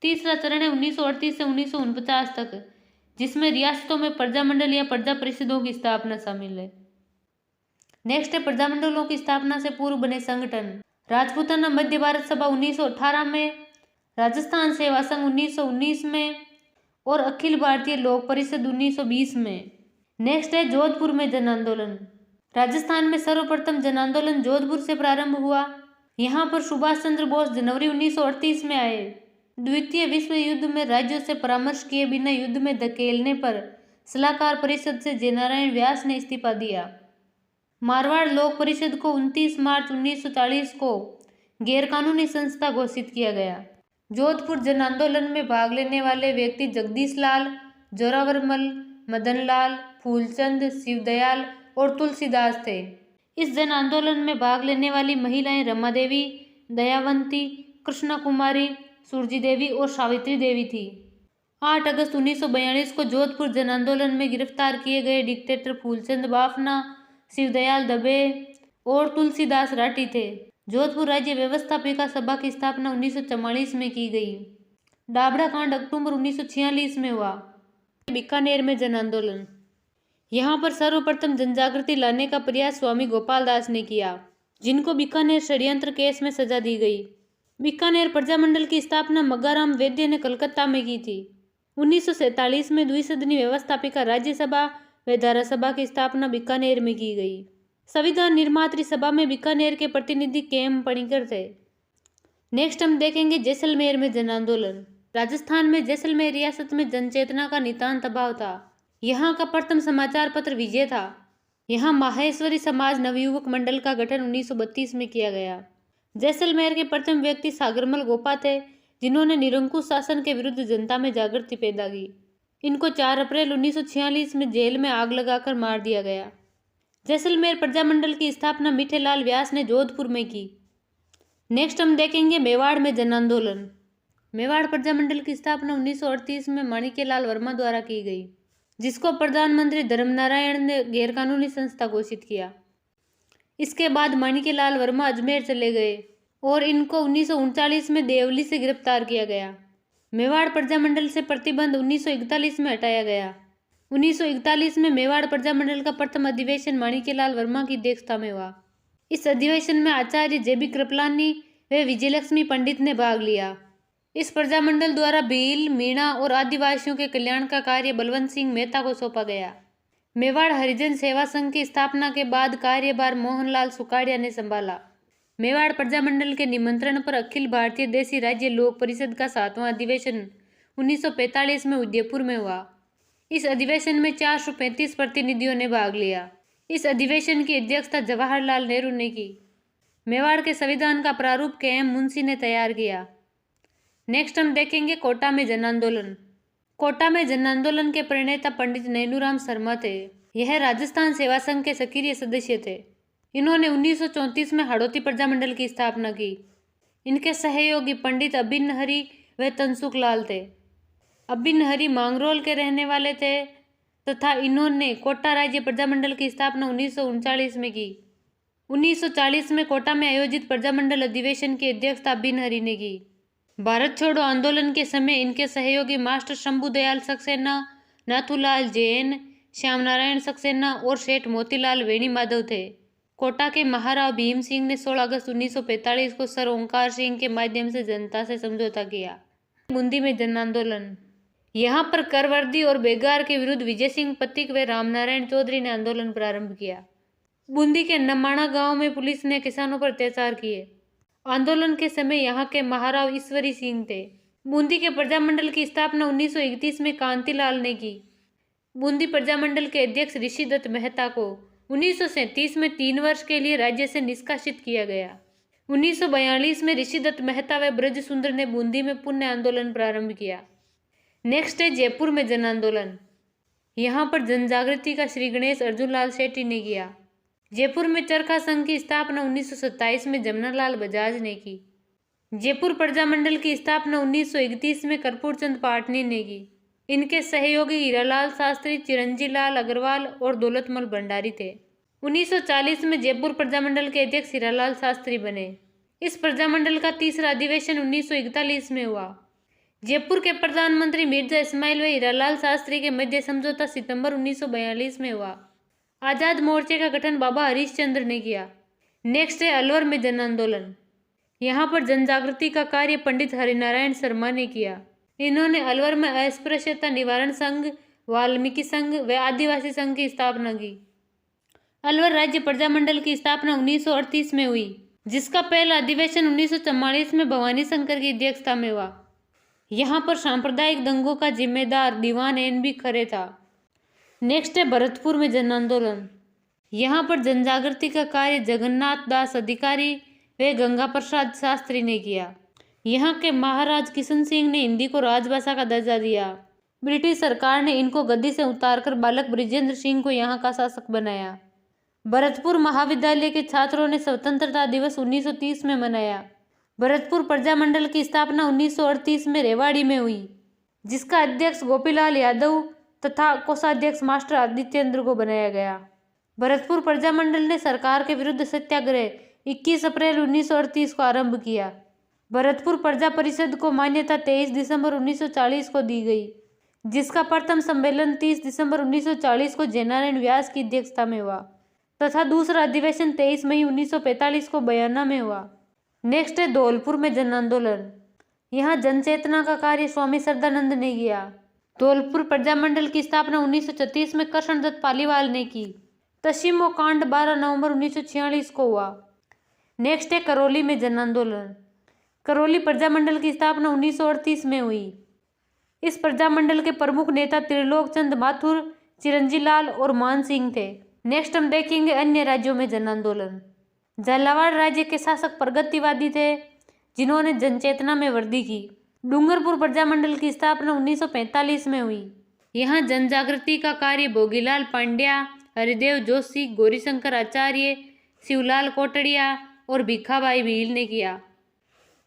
तीसरा चरण है 1938 से 1949 तक, जिसमें रियासतों में प्रजामंडल या प्रजा परिषदों की स्थापना शामिल है। नेक्स्ट है प्रजामंडलों की स्थापना से पूर्व बने संगठन। राजपूताना मध्य भारत सभा 1918 में, राजस्थान सेवा संघ 1919 में और अखिल भारतीय लोक परिषद 1920 में। नेक्स्ट है जोधपुर में जन आंदोलन। राजस्थान में सर्वप्रथम जन आंदोलन जोधपुर से प्रारंभ हुआ। यहाँ पर सुभाष चंद्र बोस जनवरी 1938 में आए। द्वितीय विश्व युद्ध में राज्यों से परामर्श किए बिना युद्ध में धकेलने पर सलाहकार परिषद से जयनारायण व्यास ने इस्तीफा दिया। मारवाड़ लोक परिषद को 29 मार्च 1940 को गैरकानूनी संस्था घोषित किया गया। जोधपुर जन आंदोलन में भाग लेने वाले व्यक्ति जगदीश लाल, जोरावरमल, मदन लाल, फूलचंद, शिवदयाल और तुलसीदास थे। इस जन आंदोलन में भाग लेने वाली महिलाएं रमा देवी, दयावंती, कृष्णा कुमारी, सूरजी देवी और सावित्री देवी थी। 8 अगस्त 1942 को जोधपुर जन आंदोलन में गिरफ्तार किए गए डिक्टेटर फूलचंद बाफना, शिवदयाल दबे और तुलसीदास राठी थे। जोधपुर राज्य व्यवस्थापिका सभा की स्थापना 1944 में की गई। डाबड़ा कांड अक्टूबर 1946 में हुआ। बीकानेर में जन आंदोलन। यहाँ पर सर्वप्रथम जनजागृति लाने का प्रयास स्वामी गोपाल दास ने किया, जिनको बीकानेर षड्यंत्र केस में सजा दी गई। बीकानेर प्रजामंडल की स्थापना मग्गाराम वैद्य ने कलकत्ता में की थी। 1947 में द्विसदनी व्यवस्थापिका राज्यसभा व धारासभा की स्थापना बीकानेर में की गई। संविधान निर्मात्री सभा में बीकानेर के प्रतिनिधि के.एम. पणिकर थे। नेक्स्ट हम देखेंगे जैसलमेर में जन आंदोलन। राजस्थान में जैसलमेर रियासत में जनचेतना का नितांत अभाव था। यहाँ का प्रथम समाचार पत्र विजय था। यहाँ माहेश्वरी समाज नवयुवक मंडल का गठन 1932 में किया गया। जैसलमेर के प्रथम व्यक्ति सागरमल गोपा थे, जिन्होंने निरंकुश शासन के विरुद्ध जनता में जागृति पैदा की। इनको 4 अप्रैल 1946 में जेल में आग लगाकर मार दिया गया। जैसलमेर प्रजामंडल की स्थापना मीठेलाल व्यास ने जोधपुर में की। नेक्स्ट हम देखेंगे मेवाड़ में जन आंदोलन। मेवाड़ प्रजामंडल की स्थापना 1938 में माणिक्यलाल वर्मा द्वारा की गई, जिसको प्रधानमंत्री धर्मनारायण ने गैरकानूनी संस्था घोषित किया। इसके बाद माणिक्यलाल वर्मा अजमेर चले गए और इनको 1939 में देवली से गिरफ्तार किया गया। मेवाड़ प्रजामंडल से प्रतिबंध 1941 में हटाया गया। 1941 में मेवाड़ प्रजामंडल का प्रथम अधिवेशन माणिक्यलाल वर्मा की अध्यक्षता में हुआ। इस अधिवेशन में आचार्य जे.बी. कृपलानी व विजयलक्ष्मी पंडित ने भाग लिया। इस प्रजामंडल द्वारा भील, मीणा और आदिवासियों के कल्याण का कार्य बलवंत सिंह मेहता को सौंपा गया। मेवाड़ हरिजन सेवा संघ की स्थापना के बाद कार्यभार मोहनलाल सुकाड़िया ने संभाला। मेवाड़ प्रजामंडल के निमंत्रण पर अखिल भारतीय देशी राज्य लोक परिषद का 7वां अधिवेशन 1945 में उदयपुर में हुआ। इस अधिवेशन में 435 प्रतिनिधियों ने भाग लिया। इस अधिवेशन की अध्यक्षता जवाहरलाल नेहरू ने की। मेवाड़ के संविधान का प्रारूप के.एम. मुंशी ने तैयार किया। नेक्स्ट हम देखेंगे कोटा में जन आंदोलन। कोटा में जन आंदोलन के प्रणेता पंडित नैनूराम शर्मा थे। यह राजस्थान सेवा संघ के सक्रिय सदस्य थे। इन्होंने 1934 में हाड़ौती प्रजामंडल की स्थापना की। इनके सहयोगी पंडित अभिन्न हरि व तनसुख लाल थे। अभिन्न हरि मांगरोल के रहने वाले थे तथा इन्होंने कोटा राज्य प्रजामंडल की स्थापना 1939 में की। 1940 में कोटा में आयोजित प्रजामंडल अधिवेशन की अध्यक्षता बिन-हरि ने की। भारत छोड़ो आंदोलन के समय इनके सहयोगी मास्टर शंभुदयाल सक्सेना, नाथूलाल जैन, श्याम नारायण सक्सेना और सेठ मोतीलाल वेणुमाधव थे। कोटा के महाराव भीम सिंह ने 16 अगस्त 1945 को सर ओंकार सिंह के माध्यम से जनता से समझौता किया। बूंदी में जन आंदोलन। यहाँ पर करवर्दी और बेगार के विरुद्ध विजय सिंह पथिक व रामनारायण चौधरी ने आंदोलन प्रारंभ किया। बूंदी के नमाणा गांव में पुलिस ने किसानों पर अत्याचार किए। आंदोलन के समय यहाँ के महाराव ईश्वरी सिंह थे। बूंदी के प्रजामंडल की स्थापना 1931 में कांतिलाल ने की। बूंदी प्रजामंडल के अध्यक्ष ऋषिदत्त मेहता को 1937 में 3 वर्ष के लिए राज्य से निष्कासित किया गया। 1942 में ऋषिदत्त मेहता व ब्रज सुंदर ने बूंदी में पुण्य आंदोलन प्रारंभ किया। नेक्स्ट है जयपुर में जन आंदोलन। यहाँ पर जन जागृति का श्री गणेश अर्जुनलाल सेठी ने किया। जयपुर में चरखा संघ की स्थापना 1927 में जमनालाल बजाज ने की। जयपुर प्रजामंडल की स्थापना 1931 में कर्पूर चंद पाटनी ने की। इनके सहयोगी हीरालाल शास्त्री, चिरंजीलाल अग्रवाल और दौलतमल भंडारी थे। 1940 में जयपुर प्रजामंडल के अध्यक्ष हीरालाल शास्त्री बने। इस प्रजामंडल का तीसरा अधिवेशन 1941 में हुआ। जयपुर के प्रधानमंत्री मिर्जा इस्माइल व हीरालाल शास्त्री के मध्य समझौता सितंबर 1942 में हुआ। आजाद मोर्चे का गठन बाबा हरीशचंद्र ने किया। नेक्स्ट है अलवर में जन आंदोलन। यहाँ पर जन जागृति का कार्य पंडित हरिनारायण शर्मा ने किया। इन्होंने अलवर में अस्पृश्यता निवारण संघ, वाल्मीकि संघ व आदिवासी संघ की स्थापना की। अलवर राज्य प्रजामंडल की स्थापना 1938 में हुई, जिसका पहला अधिवेशन 1944 में भवानी शंकर की अध्यक्षता में हुआ। यहाँ पर सांप्रदायिक दंगों का जिम्मेदार दीवान एन.बी. खरे था। नेक्स्ट है भरतपुर में जन आंदोलन। यहाँ पर जन जागृति का कार्य जगन्नाथ दास अधिकारी व गंगा प्रसाद शास्त्री ने किया। यहाँ के महाराज किशन सिंह ने हिंदी को राजभाषा का दर्जा दिया। ब्रिटिश सरकार ने इनको गद्दी से उतारकर बालक ब्रिजेंद्र सिंह को यहाँ का शासक बनाया। भरतपुर महाविद्यालय के छात्रों ने स्वतंत्रता दिवस 1930 में मनाया। भरतपुर प्रजामंडल की स्थापना 1938 में रेवाड़ी में हुई, जिसका अध्यक्ष गोपीलाल यादव तथा कोषाध्यक्ष मास्टर आदित्येंद्र को बनाया गया। भरतपुर प्रजामंडल ने सरकार के विरुद्ध सत्याग्रह 21 अप्रैल 1938 को आरंभ किया। भरतपुर प्रजा परिषद को मान्यता 23 दिसंबर 1940 को दी गई, जिसका प्रथम सम्मेलन 30 दिसंबर 1940 को जयनारायण व्यास की अध्यक्षता में हुआ तथा दूसरा अधिवेशन 23 मई 1945 को बयाना में हुआ। नेक्स्ट है धौलपुर में जन आंदोलन। यहाँ जन चेतना का कार्य स्वामी श्रद्धानंद ने किया। धौलपुर प्रजामंडल की स्थापना 1936 में कृष्णदत्त पालीवाल ने की। तसीमो कांड 12 नवंबर 1946 को हुआ। नेक्स्ट है करौली में जन आंदोलन। करौली प्रजामंडल की स्थापना 1938 में हुई। इस प्रजामंडल के प्रमुख नेता त्रिलोक चंद माथुर, चिरंजीलाल और मान सिंह थे। नेक्स्ट हम देखेंगे अन्य राज्यों में जन आंदोलन। झालावाड़ राज्य के शासक प्रगतिवादी थे, जिन्होंने जनचेतना में वृद्धि की। डूंगरपुर प्रजामंडल की स्थापना 1945 में हुई। यहाँ जन जागृति का कार्य भोगीलाल पांड्या, हरिदेव जोशी, गौरीशंकर आचार्य, शिवलाल कोटड़िया और भिखाबाई भील ने किया।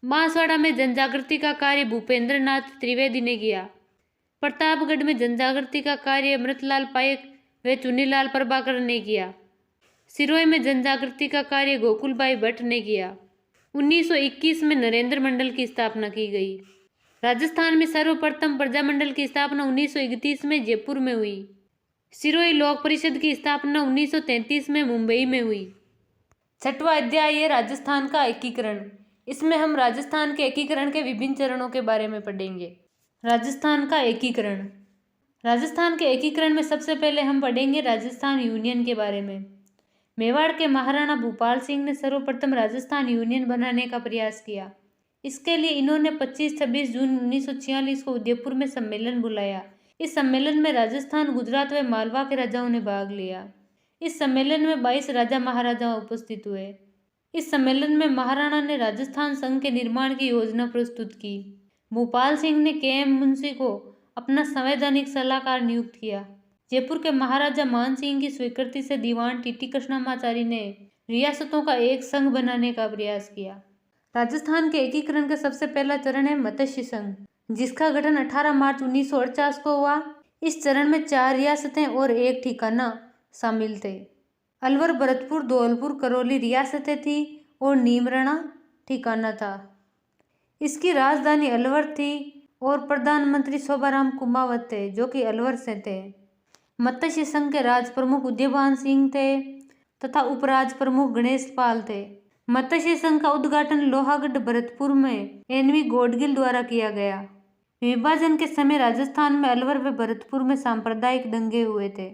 बांसवाड़ा में जन जागृति का कार्य भूपेंद्र नाथ त्रिवेदी ने किया। प्रतापगढ़ में जन जागृति का कार्य अमृतलाल पायक व चुनीलाल प्रभाकर ने किया। सिरोही में जन जागृति का कार्य गोकुलबाई भट्ट ने किया। 1921 में नरेंद्र मंडल की स्थापना की गई। राजस्थान में सर्वप्रथम प्रजामंडल की स्थापना 1931 में जयपुर में हुई। सिरोही लोक परिषद की स्थापना 1933 में मुंबई में हुई। छठवां अध्याय है राजस्थान का एकीकरण। इसमें हम राजस्थान के एकीकरण के विभिन्न चरणों के बारे में पढ़ेंगे। राजस्थान का एकीकरण। राजस्थान के एकीकरण में सबसे पहले हम पढ़ेंगे राजस्थान यूनियन के बारे में। मेवाड़ के महाराणा भूपाल सिंह ने सर्वप्रथम राजस्थान यूनियन बनाने का प्रयास किया। इसके लिए इन्होंने 25-26 जून 1946 को उदयपुर में सम्मेलन बुलाया। इस सम्मेलन में राजस्थान, गुजरात व मालवा के राजाओं ने भाग लिया। इस सम्मेलन में 22 राजा महाराजा उपस्थित हुए। इस सम्मेलन में महाराणा ने राजस्थान संघ के निर्माण की योजना प्रस्तुत की। भूपाल सिंह ने के.एम. मुंशी को अपना संवैधानिक सलाहकार नियुक्त किया। जयपुर के महाराजा मान सिंह की स्वीकृति से दीवान टीटी कृष्णमाचारी ने रियासतों का एक संघ बनाने का प्रयास किया। राजस्थान के एकीकरण का सबसे पहला चरण है मत्स्य संघ, जिसका गठन 18 मार्च 1949 को हुआ। इस चरण में 4 रियासतें और 1 ठिकाना शामिल थे। अलवर, भरतपुर, धौलपुर, करौली रियासतें थी और नीमराणा ठिकाना था। इसकी राजधानी अलवर थी और प्रधानमंत्री शोभाराम कुमावत थे जो कि अलवर से थे। मत्स्य संघ के राज प्रमुख उदयभान सिंह थे तथा उपराज प्रमुख गणेश पाल थे। मत्स्य संघ का उद्घाटन लोहागढ़, भरतपुर में एनवी गौडगिल द्वारा किया गया। विभाजन के समय राजस्थान में अलवर व भरतपुर में सांप्रदायिक दंगे हुए थे।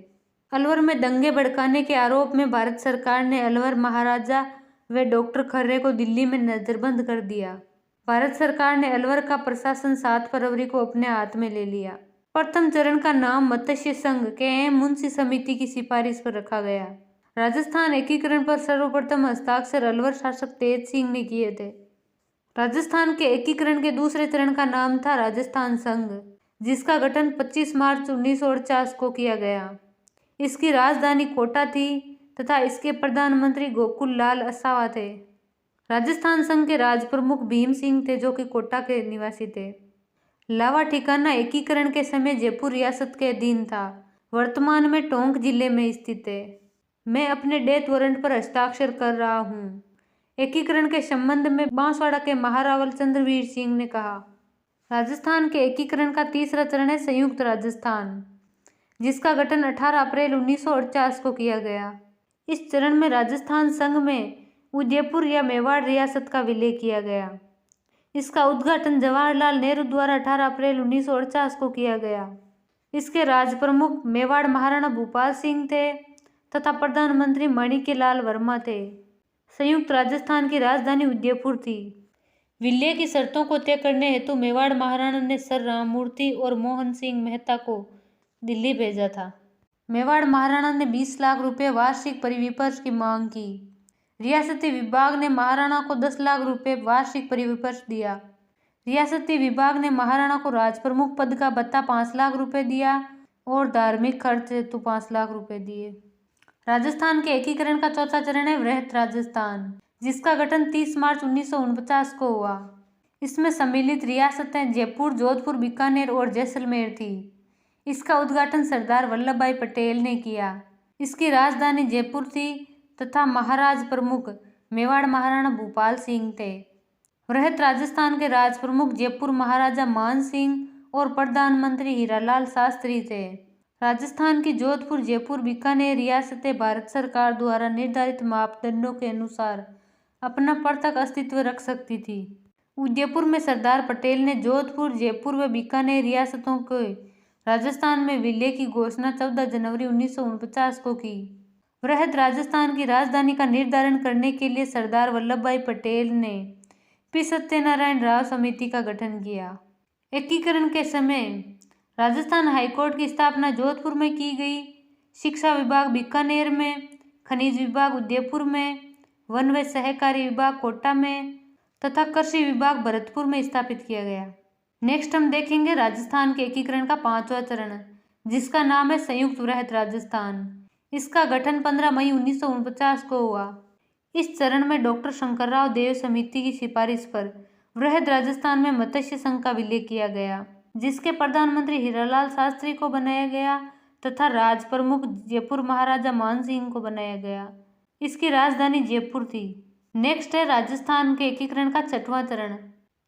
अलवर में दंगे भड़काने के आरोप में भारत सरकार ने अलवर महाराजा व डॉक्टर खर्रे को दिल्ली में नजरबंद कर दिया। भारत सरकार ने अलवर का प्रशासन 7 फरवरी को अपने हाथ में ले लिया। प्रथम चरण का नाम मत्स्य संघ के मुंशी समिति की सिफारिश पर रखा गया। राजस्थान एकीकरण पर सर्वप्रथम हस्ताक्षर अलवर शासक तेज सिंह ने किए थे। राजस्थान के एकीकरण के दूसरे चरण का नाम था राजस्थान संघ, जिसका गठन 25 मार्च 1949 को किया गया। इसकी राजधानी कोटा थी तथा इसके प्रधानमंत्री गोकुल लाल असावा थे। राजस्थान संघ के राज प्रमुख भीम सिंह थे जो कि कोटा के निवासी थे। लावा ठिकाना एकीकरण के समय जयपुर रियासत के अधीन था, वर्तमान में टोंक जिले में स्थित है। मैं अपने डेथ वारंट पर हस्ताक्षर कर रहा हूँ। एकीकरण के संबंध में बांसवाड़ा के महारावल चंद्रवीर सिंह ने कहा। राजस्थान के एकीकरण का तीसरा चरण है संयुक्त राजस्थान, जिसका गठन 18 अप्रैल 1948 को किया गया। इस चरण में राजस्थान संघ में उदयपुर या मेवाड़ रियासत का विलय किया गया। इसका उद्घाटन जवाहरलाल नेहरू द्वारा 18 अप्रैल 1949 को किया गया। इसके राज प्रमुख मेवाड़ महाराणा भूपाल सिंह थे तथा प्रधानमंत्री माणिक्यलाल वर्मा थे। संयुक्त राजस्थान की राजधानी उदयपुर थी। विलय की शर्तों को तय करने हेतु मेवाड़ महाराणा ने सर राममूर्ति और मोहन सिंह मेहता को दिल्ली भेजा था। मेवाड़ महाराणा ने 20 लाख रुपए वार्षिक परिविपर्श की मांग की। रियासती विभाग ने महाराणा को 10 लाख रुपए वार्षिक परिविपर्श दिया। रियासती विभाग ने महाराणा को राज प्रमुख पद का भत्ता 5 लाख रुपए दिया और धार्मिक खर्च हेतु 5 लाख रुपए दिए। राजस्थान के एकीकरण का चौथा चरण है वृहत राजस्थान, जिसका गठन 30 मार्च 1949 को हुआ। इसमें सम्मिलित रियासतें जयपुर, जोधपुर, बीकानेर और जैसलमेर थी। इसका उद्घाटन सरदार वल्लभ भाई पटेल ने किया। इसकी राजधानी जयपुर थी तथा महाराज प्रमुख मेवाड़ महाराणा भूपाल सिंह थे। वृहत राजस्थान के राज प्रमुख जयपुर महाराजा मान सिंह और प्रधानमंत्री हीरालाल शास्त्री थे। राजस्थान की जोधपुर, जयपुर, बीकानेर रियासतें भारत सरकार द्वारा निर्धारित मापदंडों के अनुसार अपना पृथक अस्तित्व रख सकती थी। उदयपुर में सरदार पटेल ने जोधपुर, जयपुर व बीकानेर रियासतों के राजस्थान में विलय की घोषणा 14 जनवरी 1949 को की। वृहत राजस्थान की राजधानी का निर्धारण करने के लिए सरदार वल्लभ भाई पटेल ने पी सत्यनारायण राव समिति का गठन किया। एकीकरण के समय राजस्थान हाईकोर्ट की स्थापना जोधपुर में की गई। शिक्षा विभाग बीकानेर में, खनिज विभाग उदयपुर में, वन व सहकारी विभाग कोटा में तथा कृषि विभाग भरतपुर में स्थापित किया गया। नेक्स्ट हम देखेंगे राजस्थान के एकीकरण का 5वां चरण, जिसका नाम है संयुक्त वृहत राजस्थान। इसका गठन 15 मई 1949 को हुआ। इस चरण में डॉक्टर शंकरराव देव समिति की सिफारिश पर वृहत राजस्थान में मत्स्य संघ का विलय किया गया, जिसके प्रधानमंत्री हीरालाल शास्त्री को बनाया गया तथा राज प्रमुख जयपुर महाराजा मान सिंह को बनाया गया। इसकी राजधानी जयपुर थी। नेक्स्ट है राजस्थान के एकीकरण का 6वां चरण,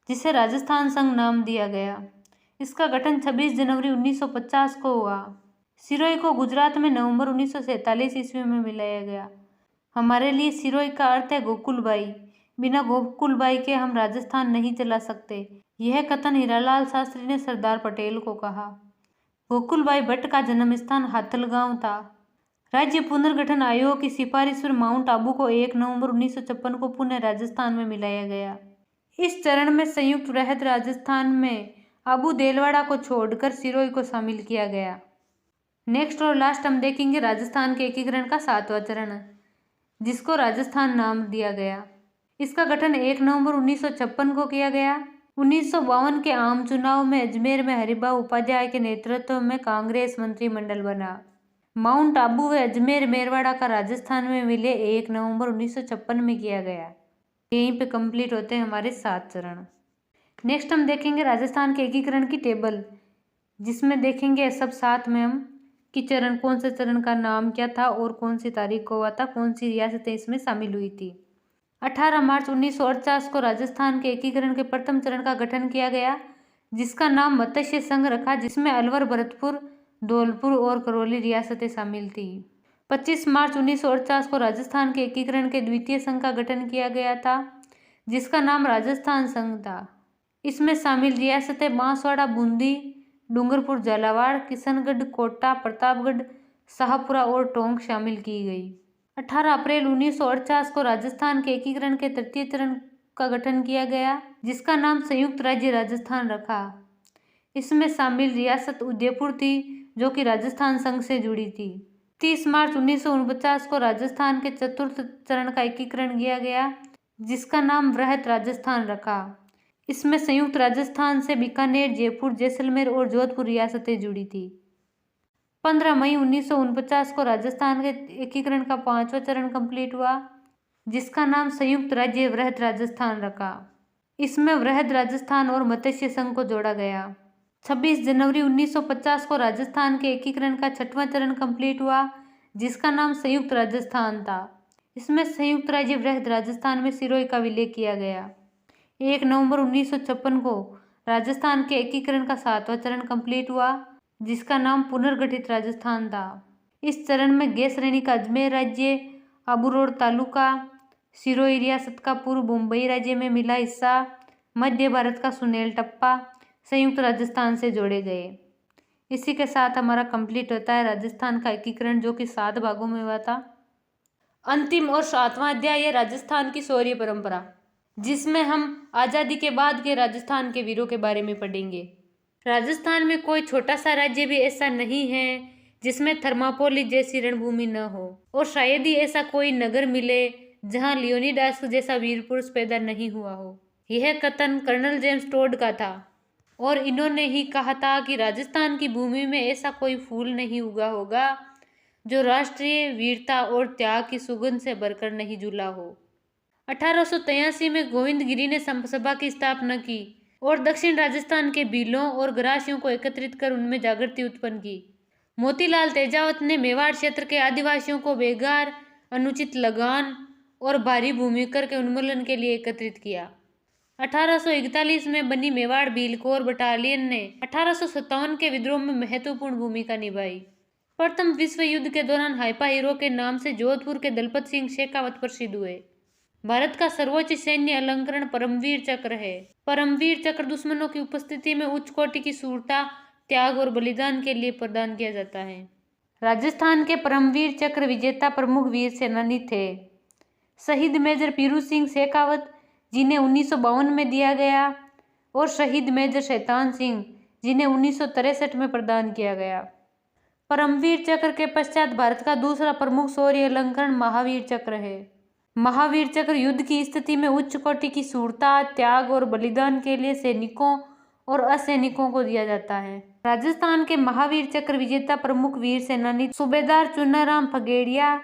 जिसे राजस्थान संघ नाम दिया गया। इसका गठन 26 जनवरी 1950 को हुआ। सिरोही को गुजरात में नवंबर 1947 ईस्वी में मिलाया गया। हमारे लिए सिरोही का अर्थ है गोकुलबाई। बिना गोकुलबाई के हम राजस्थान नहीं चला सकते। यह कथन हीरालाल शास्त्री ने सरदार पटेल को कहा। गोकुलबाई भट्ट का जन्म स्थान हाथलगांव था। राज्य पुनर्गठन आयोग की सिफारिश पर माउंट आबू को 1 नवंबर 1956 को पुनः राजस्थान में मिलाया गया। इस चरण में संयुक्त वृहत राजस्थान में आबू देलवाड़ा को छोड़कर सिरोही को शामिल किया गया। नेक्स्ट और लास्ट हम देखेंगे राजस्थान के एकीकरण का 7वां चरण, जिसको राजस्थान नाम दिया गया। इसका गठन 1 नवंबर 1956 को किया गया। 1952 के आम चुनाव में अजमेर में हरिभाऊ उपाध्याय के नेतृत्व में कांग्रेस मंत्रिमंडल बना। माउंट आबू व अजमेर मेरवाड़ा का राजस्थान में विलय 1 नवंबर 1956 में किया गया। यहीं पे कंप्लीट होते हैं हमारे 7 चरण। नेक्स्ट हम देखेंगे राजस्थान के एकीकरण की टेबल, जिसमें देखेंगे सब साथ में हम कि चरण, कौन से चरण का नाम क्या था और कौन सी तारीख को हुआ था, कौन सी रियासतें इसमें शामिल हुई थी। 18 मार्च 1948 को राजस्थान के एकीकरण के प्रथम चरण का गठन किया गया, जिसका नाम मत्स्य संघ रखा, जिसमें अलवर, भरतपुर, धौलपुर और करौली रियासतें शामिल थी। 25 मार्च 1948 को राजस्थान के एकीकरण के द्वितीय संघ का गठन किया गया था, जिसका नाम राजस्थान संघ था। इसमें शामिल रियासतें बांसवाड़ा, बूंदी, डूंगरपुर, झालावाड़, किशनगढ़, कोटा, प्रतापगढ़, शाहपुरा और टोंक शामिल की गई। 18 अप्रैल 1948 को राजस्थान के एकीकरण के तृतीय चरण का गठन किया गया, जिसका नाम संयुक्त राज्य राजस्थान रखा। इसमें शामिल रियासत उदयपुर थी, जो कि राजस्थान संघ से जुड़ी थी। 30 मार्च 1949 को राजस्थान के चतुर्थ चरण का एकीकरण किया गया, जिसका नाम वृहत राजस्थान रखा। इसमें संयुक्त राजस्थान से बीकानेर, जयपुर, जैसलमेर और जोधपुर रियासतें जुड़ी थी। 15 मई 1949 को राजस्थान के एकीकरण का 5वां चरण कंप्लीट हुआ, जिसका नाम संयुक्त राज्य वृहत राजस्थान रखा। इसमें वृहत राजस्थान और मत्स्य संघ को जोड़ा गया। 26 जनवरी 1950 को राजस्थान के एकीकरण का 6वां चरण कंप्लीट हुआ, जिसका नाम संयुक्त राजस्थान था। इसमें संयुक्त राज्य वृहत राजस्थान में सिरोही का विलय किया गया। 1 नवंबर 1956 को राजस्थान के एकीकरण का 7वां चरण कंप्लीट हुआ, जिसका नाम पुनर्गठित राजस्थान था। इस चरण में गैस श्रेणी का अजमेर राज्य, आबू रोड तालुका, सिरोही रियासत का पूर्व मुंबई राज्य में मिला हिस्सा, मध्य भारत का सुनेल टप्पा संयुक्त राजस्थान से जोड़े गए। इसी के साथ हमारा कंप्लीट होता है राजस्थान का एकीकरण, जो कि 7 भागों में हुआ था। अंतिम और 7वां अध्याय है राजस्थान की शौर्य परंपरा, जिसमें हम आज़ादी के बाद के राजस्थान के वीरों के बारे में पढ़ेंगे। राजस्थान में कोई छोटा सा राज्य भी ऐसा नहीं है जिसमें थर्मापोली जैसी रणभूमि न हो, और शायद ही ऐसा कोई नगर मिले जहां लियोनिडास जैसा वीर पुरुष पैदा नहीं हुआ हो। यह कथन कर्नल जेम्स टोड का था, और इन्होंने ही कहा था कि राजस्थान की भूमि में ऐसा कोई फूल नहीं उगा होगा जो राष्ट्रीय वीरता और त्याग की सुगंध से भरकर नहीं झूला हो। 1883 में गोविंदगिरी ने सभा की स्थापना की और दक्षिण राजस्थान के भीलों और गरासियों को एकत्रित कर उनमें जागृति उत्पन्न की। मोतीलाल तेजावत ने मेवाड़ क्षेत्र के आदिवासियों को बेगार, अनुचित लगान और भारी भूमि कर के उन्मूलन के लिए एकत्रित किया। 1841 में बनी मेवाड़ भील कोर बटालियन ने 1857 के विद्रोह में महत्वपूर्ण भूमिका निभाई। प्रथम विश्व युद्ध के दौरान हाइपा हीरो के नाम से जोधपुर के दलपत सिंह शेखावत प्रसिद्ध हुए। भारत का सर्वोच्च सैन्य अलंकरण परमवीर चक्र है। परमवीर चक्र दुश्मनों की उपस्थिति में उच्च कोटि की शूरता, त्याग और बलिदान के लिए प्रदान किया जाता है। राजस्थान के परमवीर चक्र विजेता प्रमुख वीर सेनानी थे शहीद मेजर पीरू सिंह शेखावत, जिन्हें 1952 में दिया गया, और शहीद मेजर शैतान सिंह, जिन्हें 1963 में प्रदान किया गया। परमवीर चक्र के पश्चात भारत का दूसरा प्रमुख शौर्य अलंकरण महावीर चक्र है। महावीर चक्र युद्ध की स्थिति में उच्च कोटि की शूरता, त्याग और बलिदान के लिए सैनिकों और असैनिकों को दिया जाता है। राजस्थान के महावीर चक्र विजेता प्रमुख वीर सेनानी सूबेदार चुन्नाराम फगेड़िया,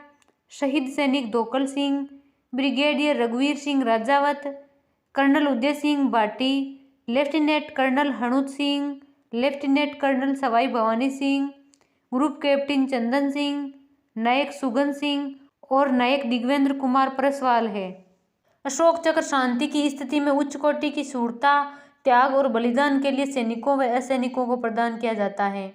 शहीद सैनिक धोकल सिंह, ब्रिगेडियर रघुवीर Singh Rajawat, colonel Uday Singh Bhati, lieutenant colonel Hanut Singh, lieutenant colonel Sawai Bhawani Singh, group captain Chandan Singh, Naik Sugan Singh और नायक दिग्वेंद्र कुमार परसवाल है। अशोक चक्र शांति की स्थिति में उच्च कोटि की शूरता, त्याग और बलिदान के लिए सैनिकों व असैनिकों को प्रदान किया जाता है।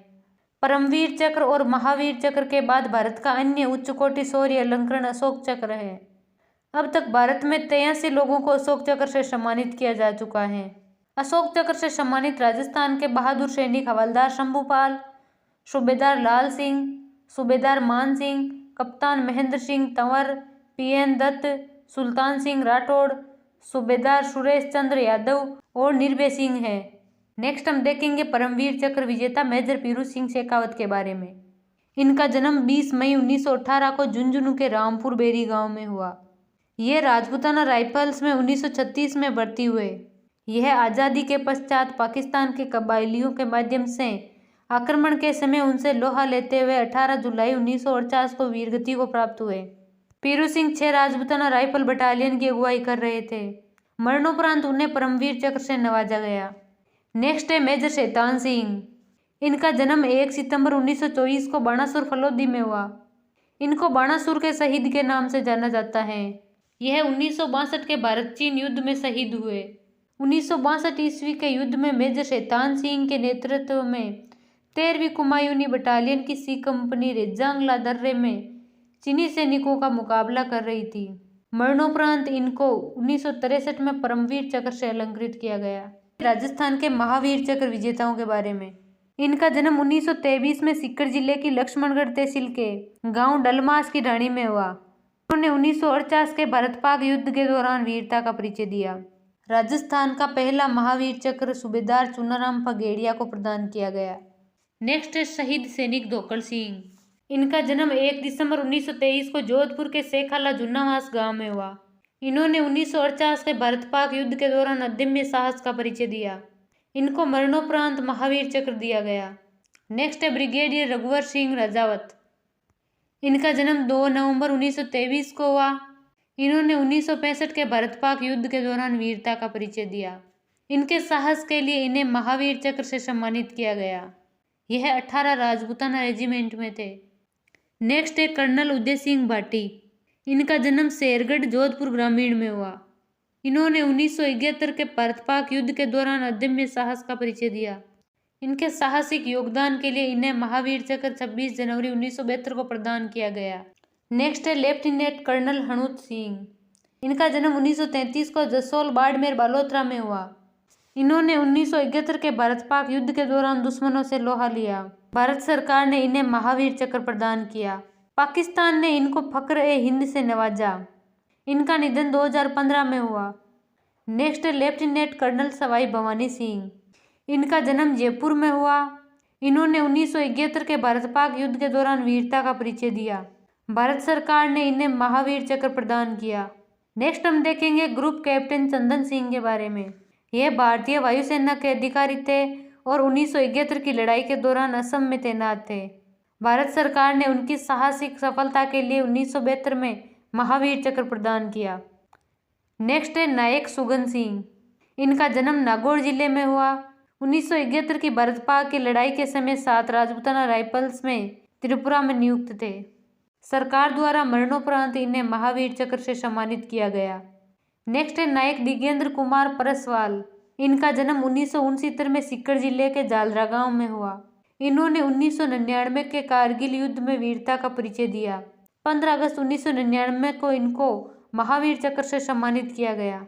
परमवीर चक्र और महावीर चक्र के बाद भारत का अन्य उच्च कोटि शौर्य अलंकरण अशोक चक्र है। अब तक भारत में 83 लोगों को अशोक चक्र से सम्मानित किया जा चुका है। अशोक चक्र से सम्मानित राजस्थान के बहादुर सैनिक हवलदार शंभूपाल, सूबेदार लाल सिंह, सूबेदार मान सिंह, कप्तान महेंद्र सिंह तंवर, पीएन दत्त, सुल्तान सिंह राठौड़, सूबेदार सुरेश चंद्र यादव और निर्भय सिंह है। नेक्स्ट हम देखेंगे परमवीर चक्र विजेता मेजर पीरू सिंह शेखावत के बारे में। इनका जन्म 20 मई 1918 को झुंझुनू के रामपुर बेरी गांव में हुआ। ये राजपूताना राइफल्स में 1936 में भर्ती हुए। यह आज़ादी के पश्चात पाकिस्तान के कबायलियों के माध्यम से आक्रमण के समय उनसे लोहा लेते हुए 18 जुलाई 1948 को वीरगति को प्राप्त हुए। पीरू सिंह 6 राजपूताना राइफल बटालियन की अगुवाई कर रहे थे। मरणोपरांत उन्हें परमवीर चक्र से नवाजा गया। नेक्स्ट है मेजर शैतान सिंह। इनका जन्म 1 सितंबर 1924 को बाणासुर फलोदी में हुआ। इनको बाणासुर के शहीद के नाम से जाना जाता है। यह 1962 के भारत चीन युद्ध में शहीद हुए। 1962 ईस्वी के युद्ध में मेजर शैतान सिंह के नेतृत्व में 13वीं कुमायूनी बटालियन की सी कंपनी रेजांगला दर्रे में चीनी सैनिकों का मुकाबला कर रही थी। मरणोपरांत इनको 1963 में परमवीर चक्र से अलंकृत किया गया। राजस्थान के महावीर चक्र विजेताओं के बारे में। इनका जन्म 1923 में सीकर जिले की लक्ष्मणगढ़ तहसील के गांव डलमास की ढाणी में हुआ। उन्होंने 1948 के भारत पाक युद्ध के दौरान वीरता का परिचय दिया। राजस्थान का पहला महावीर चक्र सूबेदार चुनाराम पगेड़िया को प्रदान किया गया। नेक्स्ट है शहीद सैनिक धोकल सिंह। इनका जन्म 1 दिसंबर 1923 को जोधपुर के सेखाला जुन्नावास गांव में हुआ। इन्होंने 1948 के भारत पाक युद्ध के दौरान अदम्य साहस का परिचय दिया। इनको मरणोपरांत महावीर चक्र दिया गया। नेक्स्ट है ब्रिगेडियर रघुवर सिंह राजावत। इनका जन्म 2 नवंबर 1923 को हुआ। इन्होंने 1965 के भारत पाक युद्ध के दौरान वीरता का परिचय दिया। इनके साहस के लिए इन्हें महावीर चक्र से सम्मानित किया गया। यह 18 राजपूताना रेजिमेंट में थे। नेक्स्ट है कर्नल उदय सिंह भाटी। इनका जन्म शेरगढ़ जोधपुर ग्रामीण में हुआ। इन्होंने 1971 के भारत पाक युद्ध के दौरान अदम्य साहस का परिचय दिया। इनके साहसिक योगदान के लिए इन्हें महावीर चक्र 26 जनवरी 1972 को प्रदान किया गया। नेक्स्ट है लेफ्टिनेंट कर्नल हणुत सिंह। इनका जन्म 1933 को जसोल बाड़मेर बालोतरा में हुआ। इन्होंने 1971 के भारत पाक युद्ध के दौरान दुश्मनों से लोहा लिया। भारत सरकार ने इन्हें महावीर चक्र प्रदान किया। पाकिस्तान ने इनको फख्र-ए-हिंद से नवाजा। इनका निधन 2015 में हुआ। नेक्स्ट है लेफ्टिनेंट कर्नल सवाई भवानी सिंह। इनका जन्म जयपुर में हुआ। इन्होंने 1971 के भारत पाक युद्ध के दौरान वीरता का परिचय दिया। भारत सरकार ने इन्हें महावीर चक्र प्रदान किया। नेक्स्ट हम देखेंगे ग्रुप कैप्टन चंदन सिंह के बारे में। यह भारतीय वायुसेना के अधिकारी थे और 1971 की लड़ाई के दौरान असम में तैनात थे। भारत सरकार ने उनकी साहसिक सफलता के लिए 1972 में महावीर चक्र प्रदान किया। नेक्स्ट है नायक सुगन सिंह। इनका जन्म नागौर जिले में हुआ। 1971 की भारत पाक की लड़ाई के समय 7 राजपूताना राइफल्स में त्रिपुरा में नियुक्त थे। सरकार द्वारा मरणोपरांत इन्हें महावीर चक्र से सम्मानित किया गया। नेक्स्ट है नायक दिगेंद्र कुमार परसवाल। इनका जन्म 1969 में सीकर जिले के जालरा गांव में हुआ। इन्होंने 1999 के कारगिल युद्ध में वीरता का परिचय दिया। 15 अगस्त 1999 को इनको महावीर चक्र से सम्मानित किया गया।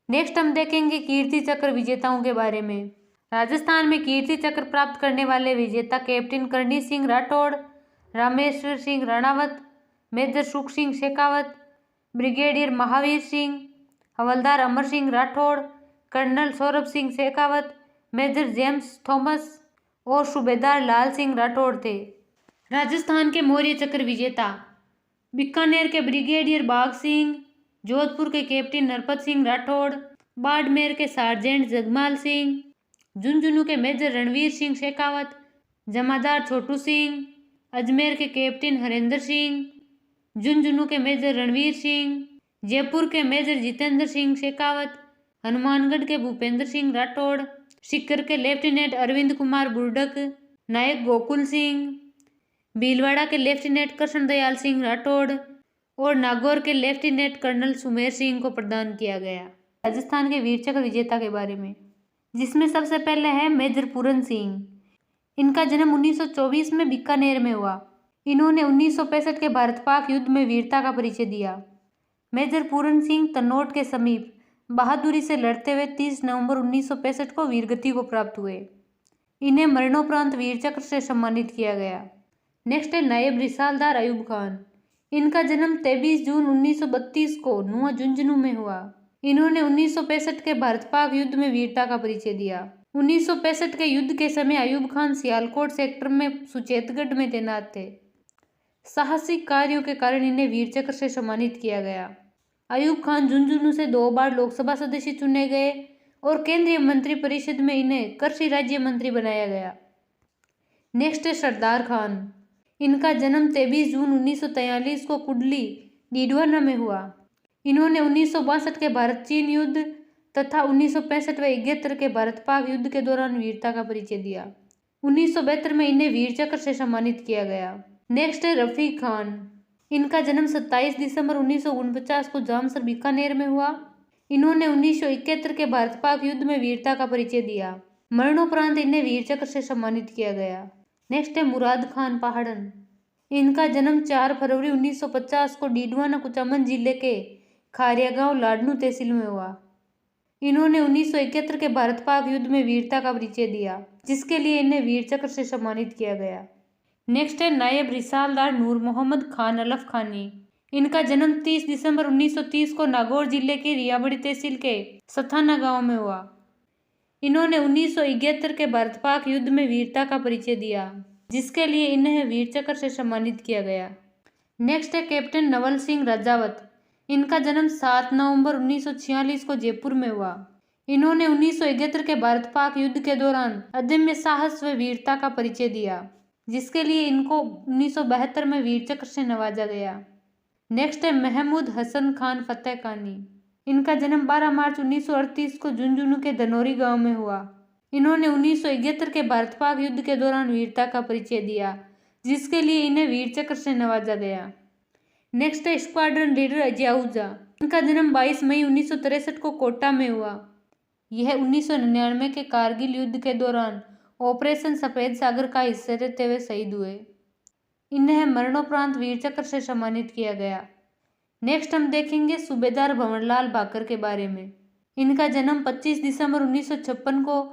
नेक्स्ट हम देखेंगे कीर्ति चक्र विजेताओं के बारे में। राजस्थान में कीर्ति चक्र प्राप्त करने वाले विजेता captain Karni Singh Rathore, Rameshwar Singh Ranawat, major Sukh Singh Shekhawat, brigadier Mahavir Singh, havildar Amar Singh Rathore, colonel Saurabh Singh Shekhawat, major James Thomas और सूबेदार लाल सिंह राठौड़ थे। राजस्थान के मौर्य चक्र विजेता बीकानेर के ब्रिगेडियर बाघ सिंह, जोधपुर के कैप्टन नरपत सिंह राठौड़, बाड़मेर के सार्जेंट जगमाल सिंह, झुंझुनू के मेजर रणवीर सिंह शेखावत, जमादार छोटू सिंह, अजमेर के कैप्टन हरेंद्र सिंह, झुंझुनू के मेजर रणवीर सिंह, जयपुर के मेजर जितेंद्र सिंह शेखावत, हनुमानगढ़ के भूपेंद्र सिंह राठौड़, सीकर के लेफ्टिनेंट अरविंद कुमार बुर्डक, नायक गोकुल सिंह, भीलवाड़ा के लेफ्टिनेंट कृष्ण दयाल सिंह राठौड़ और नागौर के लेफ्टिनेंट कर्नल सुमेर सिंह को प्रदान किया गया। राजस्थान के वीर चक्र विजेता के बारे में, जिसमें सबसे पहले है मेजर पूरन सिंह। इनका जन्म 1924 में बीकानेर में हुआ। इन्होंने 1965 के भारत पाक युद्ध में वीरता का परिचय दिया। मेजर पूरन सिंह तनोट के समीप बहादुरी से लड़ते हुए 30 नवंबर 1965 को वीरगति को प्राप्त हुए। इन्हें मरणोपरांत वीर चक्र से सम्मानित किया गया। नेक्स्ट है नायब रिसालदार अयूब खान। इनका जन्म 23 जून 1932 को नुआ झुंझुनू में हुआ। इन्होंने 1965 के भारत पाक युद्ध में वीरता का परिचय दिया। 1965 के युद्ध के समय अयूब खान सियालकोट सेक्टर में सुचेतगढ़ में तैनात थे। साहसिक कार्यों के कारण इन्हें वीर चक्र से सम्मानित किया गया। अयूब खान झुंझुनू से 2 बार लोकसभा सदस्य चुने गए और केंद्रीय मंत्री परिषद में इन्हें कृषि राज्य मंत्री बनाया गया। नेक्स्ट है सरदार खान। इनका जन्म 23 जून 1943 को कुडली डीडवाना में हुआ। इन्होंने 1962 के भारत चीन युद्ध तथा 1965 व 71 के भारत पाक युद्ध के दौरान वीरता का परिचय दिया। 1972 में इन्हें वीर चक्र से सम्मानित किया गया। नेक्स्ट है रफीक खान। इनका जन्म 27 दिसंबर 1949 को जामसर बीकानेर में हुआ। इन्होंने 1971 के भारत पाक युद्ध में वीरता का परिचय दिया। मरणोपरांत इन्हें वीर चक्र से सम्मानित किया गया। नेक्स्ट है मुराद खान पहाड़न। इनका जन्म 4 फरवरी 1950 को डीडवाना कुचामन जिले के खारिया गांव लाडनू तहसील में हुआ। इन्होंने 1971 के भारत पाक युद्ध में वीरता का परिचय दिया, जिसके लिए इन्हें वीर चक्र से सम्मानित किया गया। नेक्स्ट है नायब रिसालदार नूर मोहम्मद खान अलफ खानी। इनका जन्म 30 दिसंबर 1930 को नागौर जिले के रियाबड़ी तहसील के सथाना गांव में हुआ। इन्होंने 1971 के भारत पाक युद्ध में वीरता का परिचय दिया, जिसके लिए इन्हें वीर चक्र से सम्मानित किया गया। नेक्स्ट है कैप्टन नवल सिंह राजावत। इनका जन्म 7 नवंबर 1946 को जयपुर में हुआ। इन्होंने 1971 के भारत पाक युद्ध के दौरान अदम्य साहस व वीरता का परिचय दिया, जिसके लिए इनको 1972 में वीर चक्र से नवाजा गया। नेक्स्ट है महमूद हसन खान फतेह कानी। इनका जन्म 12 मार्च 1938 को झुंझुनू के धनौरी गांव में हुआ। इन्होंने 1971 के भारत पाक युद्ध के दौरान वीरता का परिचय दिया, जिसके लिए इन्हें वीर चक्र से नवाजा गया। नेक्स्ट है स्क्वाड्रन लीडर अजियाउजा। इनका जन्म 22 मई 1963 को कोटा में हुआ। यह 1999 के कारगिल युद्ध के दौरान ऑपरेशन सफेद सागर का हिस्सा रहते हुए शहीद हुए। इन्हें मरणोपरांत वीर चक्र से सम्मानित किया गया। नेक्स्ट हम देखेंगे सूबेदार भंवरलाल भाकर के बारे में। इनका जन्म 25 दिसंबर 1956 को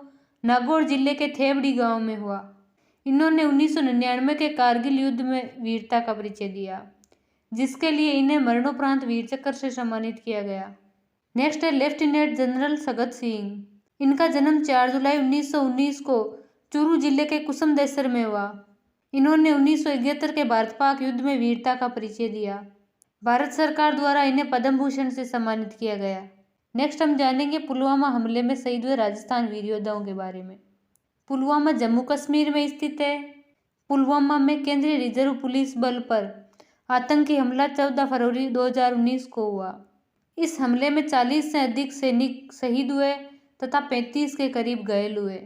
नागौर जिले के थेवड़ी गांव में हुआ। इन्होंने 1999 के कारगिल युद्ध में वीरता का परिचय दिया, जिसके लिए इन्हें मरणोपरांत वीर चक्र से सम्मानित किया गया। नेक्स्ट है लेफ्टिनेंट जनरल सगत सिंह। इनका जन्म 4 जुलाई 1919 को चूरू जिले के कुसुमदेसर में हुआ। इन्होंने 1971 के भारत पाक युद्ध में वीरता का परिचय दिया। भारत सरकार द्वारा इन्हें पद्म भूषण से सम्मानित किया गया। नेक्स्ट हम जानेंगे पुलवामा हमले में शहीद हुए राजस्थान वीर योद्धाओं के बारे में। पुलवामा जम्मू कश्मीर में स्थित है। पुलवामा में केंद्रीय रिजर्व पुलिस बल पर आतंकी हमला 14 फरवरी 2019 को हुआ। इस हमले में 40 से अधिक सैनिक शहीद हुए तथा 35 के करीब घायल हुए।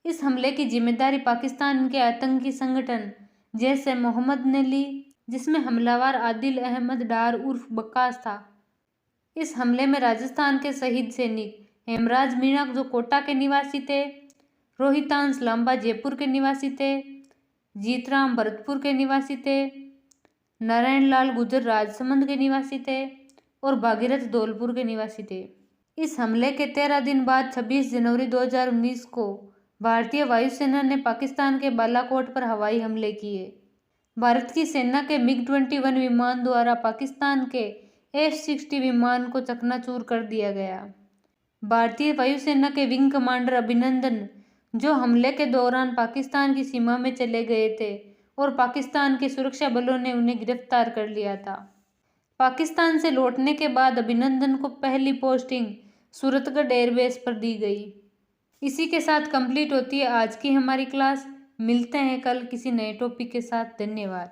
इस हमले की जिम्मेदारी पाकिस्तान के आतंकी संगठन जैश ए मोहम्मद ने ली, जिसमें हमलावर आदिल अहमद डार उर्फ बक्कास था। इस हमले में राजस्थान के शहीद सैनिक हेमराज मीणा जो कोटा के निवासी थे, रोहितांश लांबा जयपुर के निवासी थे, जीतराम भरतपुर के निवासी थे, नारायण लाल गुजर राजसमंद के निवासी थे और भागीरथ धौलपुर के निवासी थे। इस हमले के 13 दिन बाद 26 जनवरी 2019 को भारतीय वायुसेना ने पाकिस्तान के बालाकोट पर हवाई हमले किए। भारत की सेना के MiG-21 विमान द्वारा पाकिस्तान के F-60 विमान को चकनाचूर कर दिया गया। भारतीय वायुसेना के विंग कमांडर अभिनंदन, जो हमले के दौरान पाकिस्तान की सीमा में चले गए थे और पाकिस्तान के सुरक्षा बलों ने उन्हें गिरफ्तार कर लिया था। पाकिस्तान से लौटने के बाद अभिनंदन को पहली पोस्टिंग सूरतगढ़ एयरबेस पर दी गई। इसी के साथ कंप्लीट होती है आज की हमारी क्लास। मिलते हैं कल किसी नए टॉपिक के साथ। धन्यवाद।